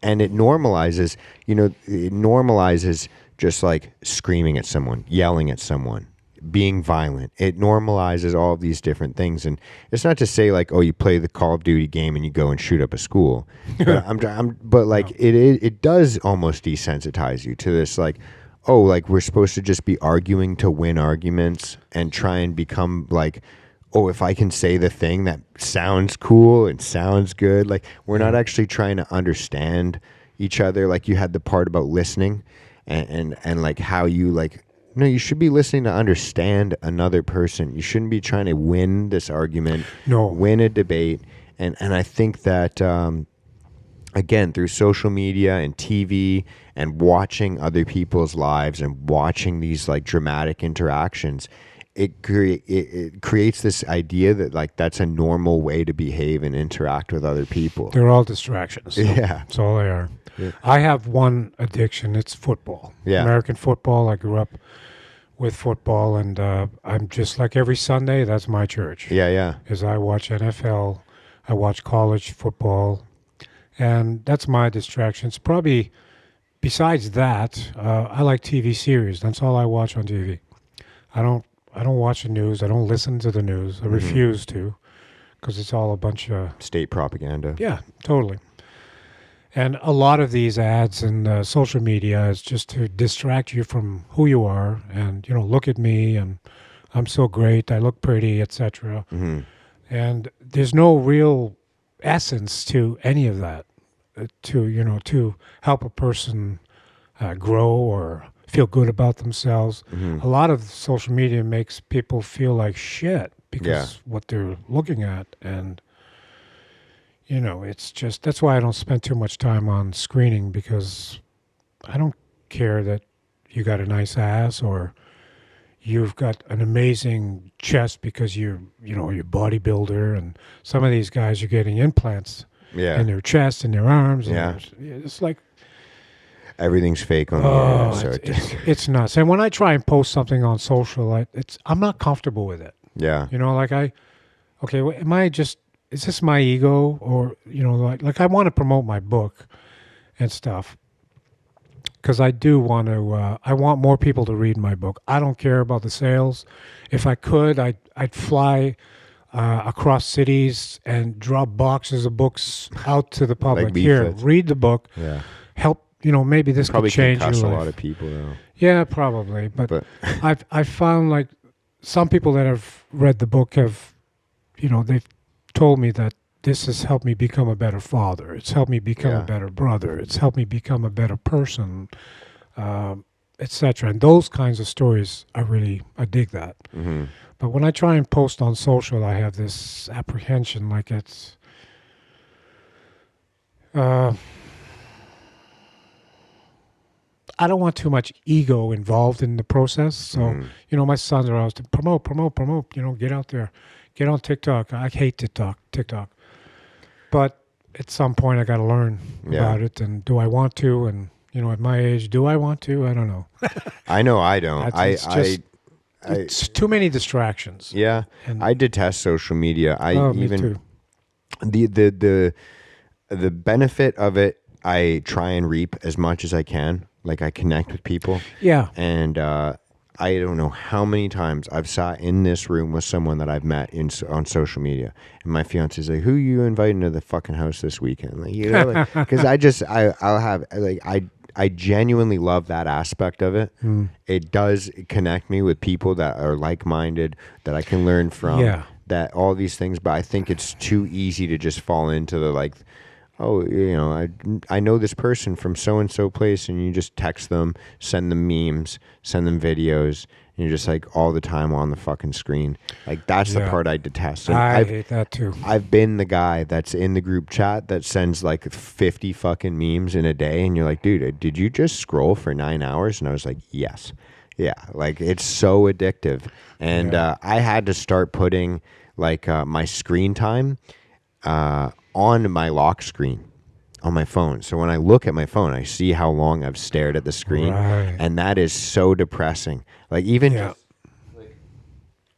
And it normalizes, it normalizes just like screaming at someone, yelling at someone, being violent. It normalizes all of these different things. And it's not to say like, oh, you play the Call of Duty game and you go and shoot up a school. But like it does almost desensitize you to this like, oh, like we're supposed to just be arguing to win arguments and try and become like, oh, if I can say the thing that sounds cool and sounds good, like we're not actually trying to understand each other. Like you had the part about listening and like how you like, no, you should be listening to understand another person. You shouldn't be trying to win this argument, win a debate. And I think that, again, through social media and TV and watching other people's lives and watching these like dramatic interactions, it creates this idea that like that's a normal way to behave and interact with other people. They're all distractions. Yeah. That's all they are. Yeah. I have one addiction. It's football. Yeah. American football. I grew up with football, and I'm just like every Sunday, that's my church. Yeah. Is I watch NFL, I watch college football, and that's my distractions. Probably besides that, I like TV series. That's all I watch on TV. I don't watch the news. I don't listen to the news. I refuse to, because it's all a bunch of state propaganda. Yeah, totally. And a lot of these ads and social media is just to distract you from who you are, and look at me, and I'm so great, I look pretty, etc. Mm-hmm. And there's no real essence to any of that, to help a person grow or feel good about themselves. Mm-hmm. A lot of social media makes people feel like shit because what they're looking at, and it's just, that's why I don't spend too much time on screening, because I don't care that you got a nice ass or you've got an amazing chest because you're bodybuilder, and some of these guys are getting implants in their chest and their arms. And it's like everything's fake on the internet. So it's nuts. And when I try and post something on social, I'm not comfortable with it. Yeah. Is this my ego, or like I want to promote my book and stuff, because I do want to. I want more people to read my book. I don't care about the sales. If I could, I'd fly across cities and drop boxes of books out to the public. Like here, leaflets. read the book. Yeah. Help. Maybe this Probably could change your concuss life. a lot of people though. Yeah, probably. But I've found like some people that have read the book have, they've told me that this has helped me become a better father. It's helped me become a better brother. It's helped me become a better person, etc. And those kinds of stories, I dig that. Mm-hmm. But when I try and post on social, I have this apprehension, like it's, I don't want too much ego involved in the process. So, my sons are always promote, get out there. Get on TikTok. I hate TikTok. But at some point, I got to learn about it. And do I want to? And, at my age, do I want to? I don't know. I know I don't. It's too many distractions. Yeah. And I detest social media. Me too. The benefit of it, I try and reap as much as I can. Like I connect with people. Yeah. And, I don't know how many times I've sat in this room with someone that I've met on social media, and my fiance's like, "Who you inviting to the fucking house this weekend?" Like, because I'll have like I genuinely love that aspect of it. It does connect me with people that are like-minded, that I can learn from. Yeah. That all these things, but I think it's too easy to just fall into the like, oh, I know this person from so-and-so place, and you just text them, send them memes, send them videos, and you're just like all the time on the fucking screen. Like that's the part I detest. And I hate that too. I've been the guy that's in the group chat that sends like 50 fucking memes in a day, and you're like, dude, did you just scroll for 9 hours? And I was like, yes. Yeah, like it's so addictive. And I had to start putting like my screen time on my lock screen on my phone. So when I look at my phone, I see how long I've stared at the screen. Right. And that is so depressing. Like even, Yeah.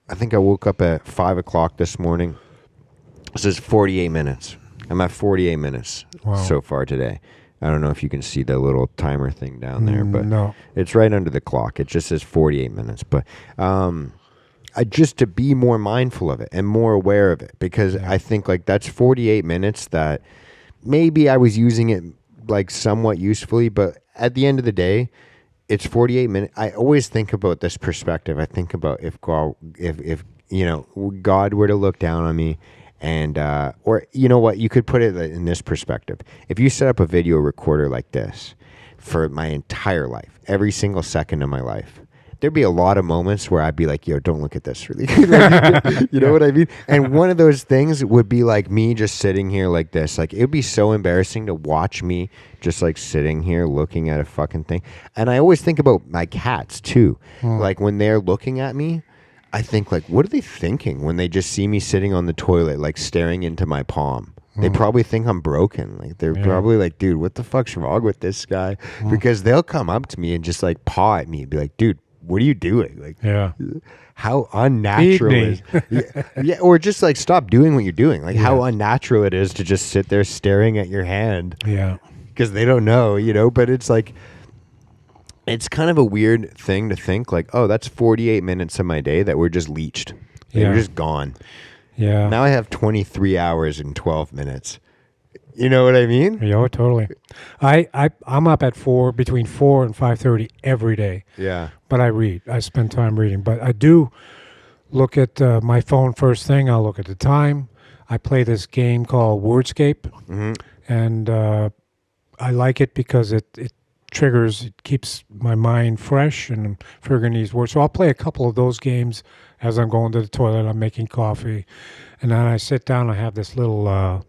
I think I woke up at 5 o'clock this morning. This is 48 minutes. I'm at 48 minutes so far today. I don't know if you can see the little timer thing down there, but No. it's right under the clock. It just says 48 minutes. But just to be more mindful of it and more aware of it, because I think like that's 48 minutes that maybe I was using it like somewhat usefully, but at the end of the day, it's 48 minutes. I always think about this perspective. I think about if God were to look down on me and, or you know what, you could put it in this perspective. If you set up a video recorder like this for my entire life, every single second of my life, there'd be a lot of moments where I'd be like, yo, don't look at this really. You know what I mean? And one of those things would be like me just sitting here like this. Like, it would be so embarrassing to watch me just like sitting here looking at a fucking thing. And I always think about my cats too. Like when they're looking at me, I think like, what are they thinking when they just see me sitting on the toilet, like staring into my palm? They probably think I'm broken. Like they're probably like, dude, what the fuck's wrong with this guy? Because they'll come up to me and just like paw at me and be like, dude, what are you doing? Like, how unnatural is or just like stop doing what you're doing. Like how unnatural it is to just sit there staring at your hand. Yeah. Because they don't know, you know, but it's like, it's kind of a weird thing to think like, oh, that's 48 minutes of my day that were just leached. They were just gone. Yeah. Now I have 23 hours and 12 minutes. You know what I mean? Yeah, totally. I'm up at between 4 and 5:30 every day. Yeah. But I read. I spend time reading. But I do look at my phone first thing. I'll look at the time. I play this game called Wordscape. And I like it because it triggers, it keeps my mind fresh and I'm figuring these words. So I'll play a couple of those games as I'm going to the toilet. I'm making coffee. And then I sit down. I have this little...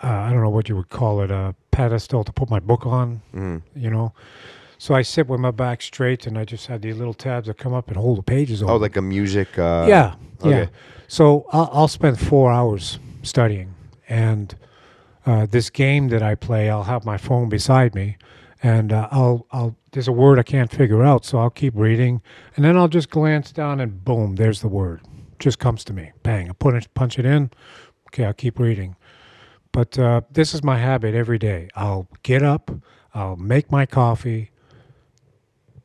I don't know what you would call it, a pedestal to put my book on, you know. So I sit with my back straight, and I just have these little tabs that come up and hold the pages over. Oh, like a music... yeah. So I'll spend 4 hours studying. And this game that I play, I'll have my phone beside me, and there's a word I can't figure out, so I'll keep reading. And then I'll just glance down, and boom, there's the word. Just comes to me. Bang. I punch it in. Okay, I'll keep reading. But this is my habit every day. I'll get up, I'll make my coffee,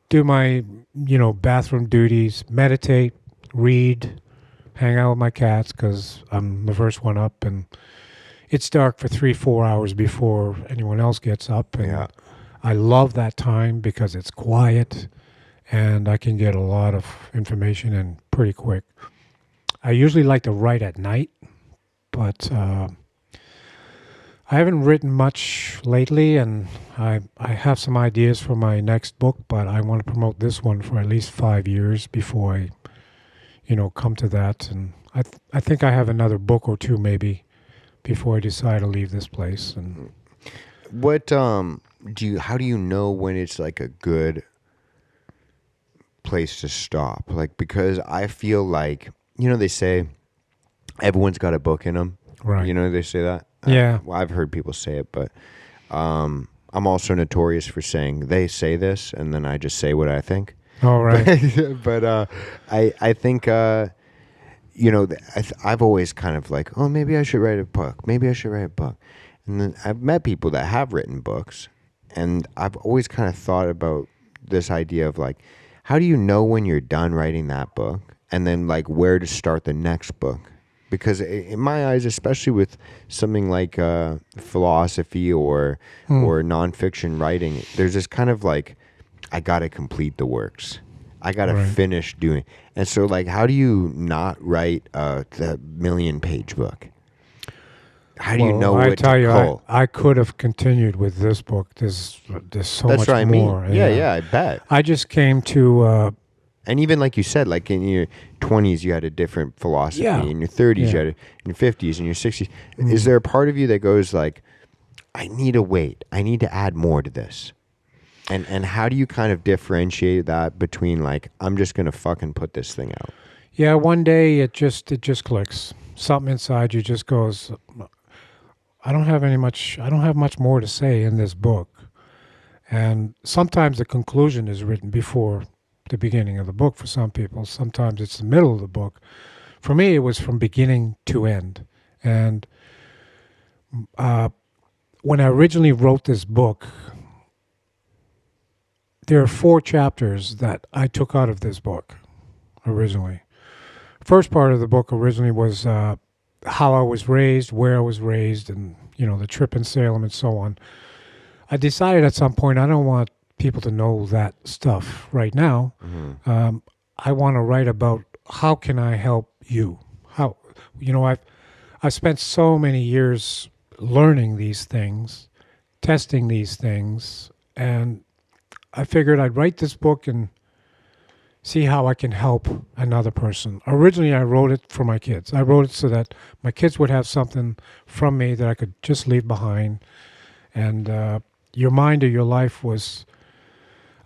do my, bathroom duties, meditate, read, hang out with my cats because I'm the first one up. And it's dark for 3-4 hours before anyone else gets up. And I love that time because it's quiet and I can get a lot of information in pretty quick. I usually like to write at night, but... I haven't written much lately, and I have some ideas for my next book, but I want to promote this one for at least 5 years before I, come to that. And I think I have another book or two maybe before I decide to leave this place. And what how do you know when it's like a good place to stop? Like, because I feel like, they say everyone's got a book in them. Right. They say that. Yeah. Well, I've heard people say it, but I'm also notorious for saying they say this, and then I just say what I think. Oh, right. But I think, I've always kind of like, oh, maybe I should write a book. Maybe I should write a book. And then I've met people that have written books, and I've always kind of thought about this idea of like, how do you know when you're done writing that book, and then like where to start the next book? Because in my eyes, especially with something like philosophy or nonfiction writing, there's this kind of like, I got to complete the works. I got to finish doing. And so like, how do you not write the 1,000,000-page book? How do you know what to call? I could have continued with this book. There's so That's much what I more. mean. Yeah, I bet. I just came to... and even like you said, like in your 20s, you had a different philosophy. Yeah. In your 30s, you had in your 50s, in your 60s. Is there a part of you that goes like, I need to wait. I need to add more to this? And how do you kind of differentiate that between like, I'm just gonna fucking put this thing out? Yeah, one day it just clicks. Something inside you just goes, I don't have much more to say in this book. And sometimes the conclusion is written before the beginning of the book for some people. Sometimes it's the middle of the book. For me, it was from beginning to end. And when I originally wrote this book, there are 4 chapters that I took out of this book originally. First part of the book originally was how I was raised, where I was raised, and the trip in Salem and so on. I decided at some point I don't want people to know that stuff right now. Mm-hmm. I want to write about how can I help you. How I've spent so many years learning these things, testing these things, and I figured I'd write this book and see how I can help another person. Originally, I wrote it for my kids. I wrote it so that my kids would have something from me that I could just leave behind. And Your Mind or Your Life was,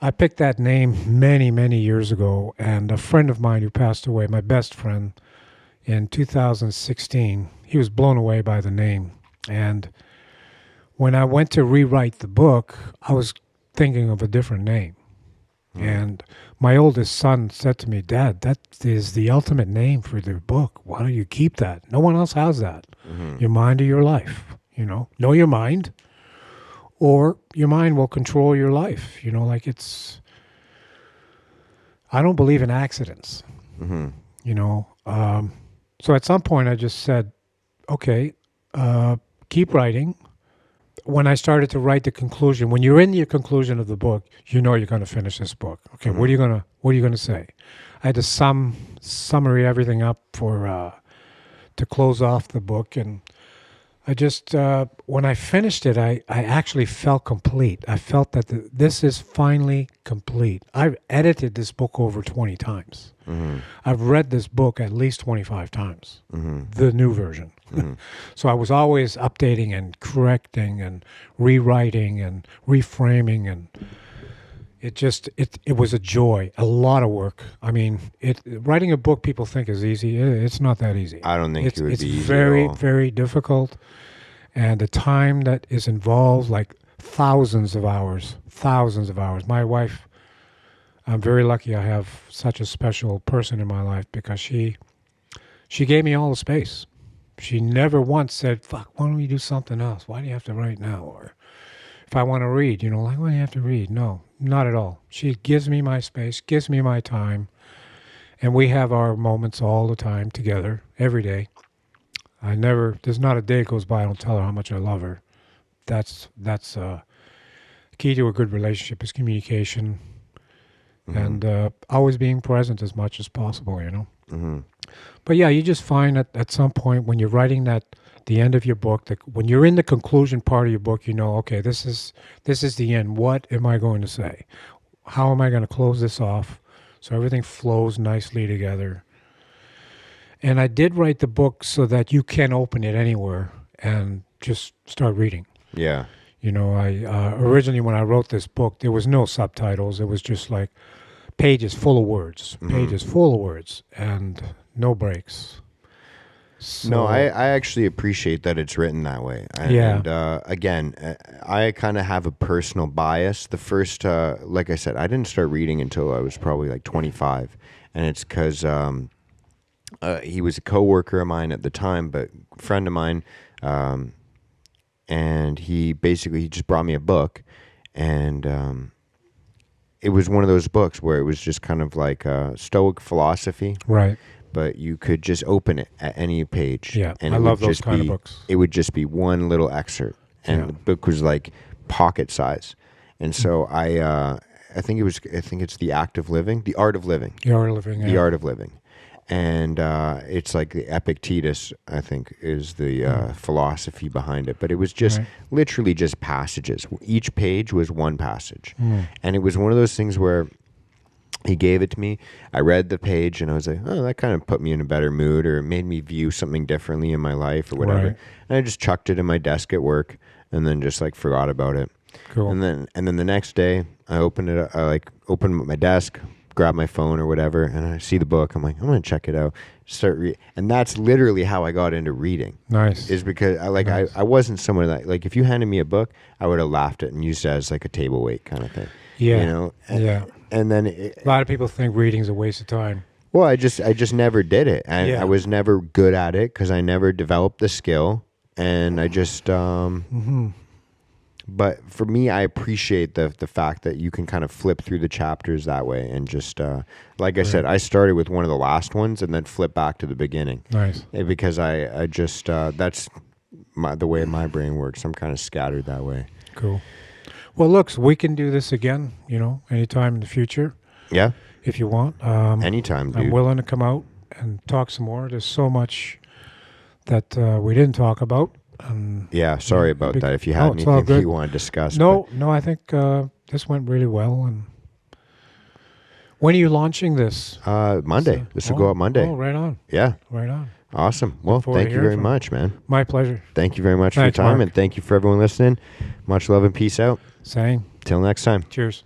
I picked that name many, many years ago. And a friend of mine who passed away, my best friend, in 2016, he was blown away by the name. And when I went to rewrite the book, I was thinking of a different name. And my oldest son said to me, Dad, that is the ultimate name for the book. Why don't you keep that? No one else has that. Mm-hmm. Your mind or your life, Know your mind, or your mind will control your life. I don't believe in accidents. Mm-hmm. So at some point I just said, okay, keep writing. When I started to write the conclusion, when you're in your conclusion of the book, you're going to finish this book. Okay, Mm-hmm. what are you gonna say? I had to summary everything up to close off the book, and I just when I finished it, I actually felt complete. I felt that this is finally complete. I've edited this book over 20 times. Mm-hmm. I've read this book at least 25 times, Mm-hmm. the new version. Mm-hmm. So I was always updating and correcting and rewriting and reframing, and it was a joy, a lot of work. I mean, writing a book people think is easy. It's not that easy. I don't think it would be easy It's very, at all. very difficult, and the time that is involved, like thousands of hours. My wife, I'm very lucky I have such a special person in my life because she gave me all the space. She never once said, fuck, why don't we do something else? Why do you have to write now? Or if I want to read, why do you have to read? No, not at all. She gives me my space, gives me my time, and we have our moments all the time together, every day. There's not a day goes by I don't tell her how much I love her. That's key to a good relationship is communication. Mm-hmm. And always being present as much as possible, Mm-hmm. But yeah, you just find at some point when you're writing the end of your book, when you're in the conclusion part of your book, okay, this is the end. What am I going to say? How am I going to close this off so everything flows nicely together? And I did write the book so that you can open it anywhere and just start reading. Yeah. I originally when I wrote this book, there was no subtitles. It was just like pages full of words, and no breaks. So, No, I actually appreciate that it's written that way. And again, I kind of have a personal bias. The first, like I said, I didn't start reading until I was probably like 25. And it's because he was a coworker of mine at the time, but a friend of mine. And he just brought me a book. And it was one of those books where it was just kind of like Stoic philosophy. Right. But you could just open it at any page. Yeah, and I love those kind of books. It would just be one little excerpt, and the book was like pocket size. And so I think it's The Art of Living. The Art of Living. And it's like the Epictetus, I think, is the philosophy behind it. But it was just literally just passages. Each page was one passage. And it was one of those things where he gave it to me. I read the page and I was like, oh, that kind of put me in a better mood, or it made me view something differently in my life or whatever. Right. And I just chucked it in my desk at work and then just like forgot about it. Cool. And then the next day, I opened it. I like open my desk, grab my phone or whatever, and I see the book. I'm like, I'm gonna check it out. And that's literally how I got into reading. Nice. Is because Nice. I wasn't someone that, like, if you handed me a book, I would have laughed it and used it as like a table weight kind of thing. Yeah. You know. And, Yeah. And then A lot of people think reading's a waste of time. well, I just never did it. Yeah. I was never good at it because I never developed the skill, and I just But for me, I appreciate the fact that you can kind of flip through the chapters that way, and just like I said, I started with one of the last ones and then flip back to the beginning. Nice. Because I just that's the way my brain works. I'm kind of scattered that way. Cool. Well, look, so we can do this again, anytime in the future Yeah, if you want. anytime, dude. I'm willing to come out and talk some more. There's so much that we didn't talk about. Yeah, sorry about that. If you had it's all anything good. you want to discuss. No, I think this went really well. And when are you launching this? Monday. This will go up Monday. Oh, right on. Yeah. Right on. Awesome. Well, forward to thank you hearing very from much, man. My pleasure. Thank you very much for Thanks, your time, Mark. and thank you for everyone listening. Much love and peace out. Saying. Till next time. Cheers.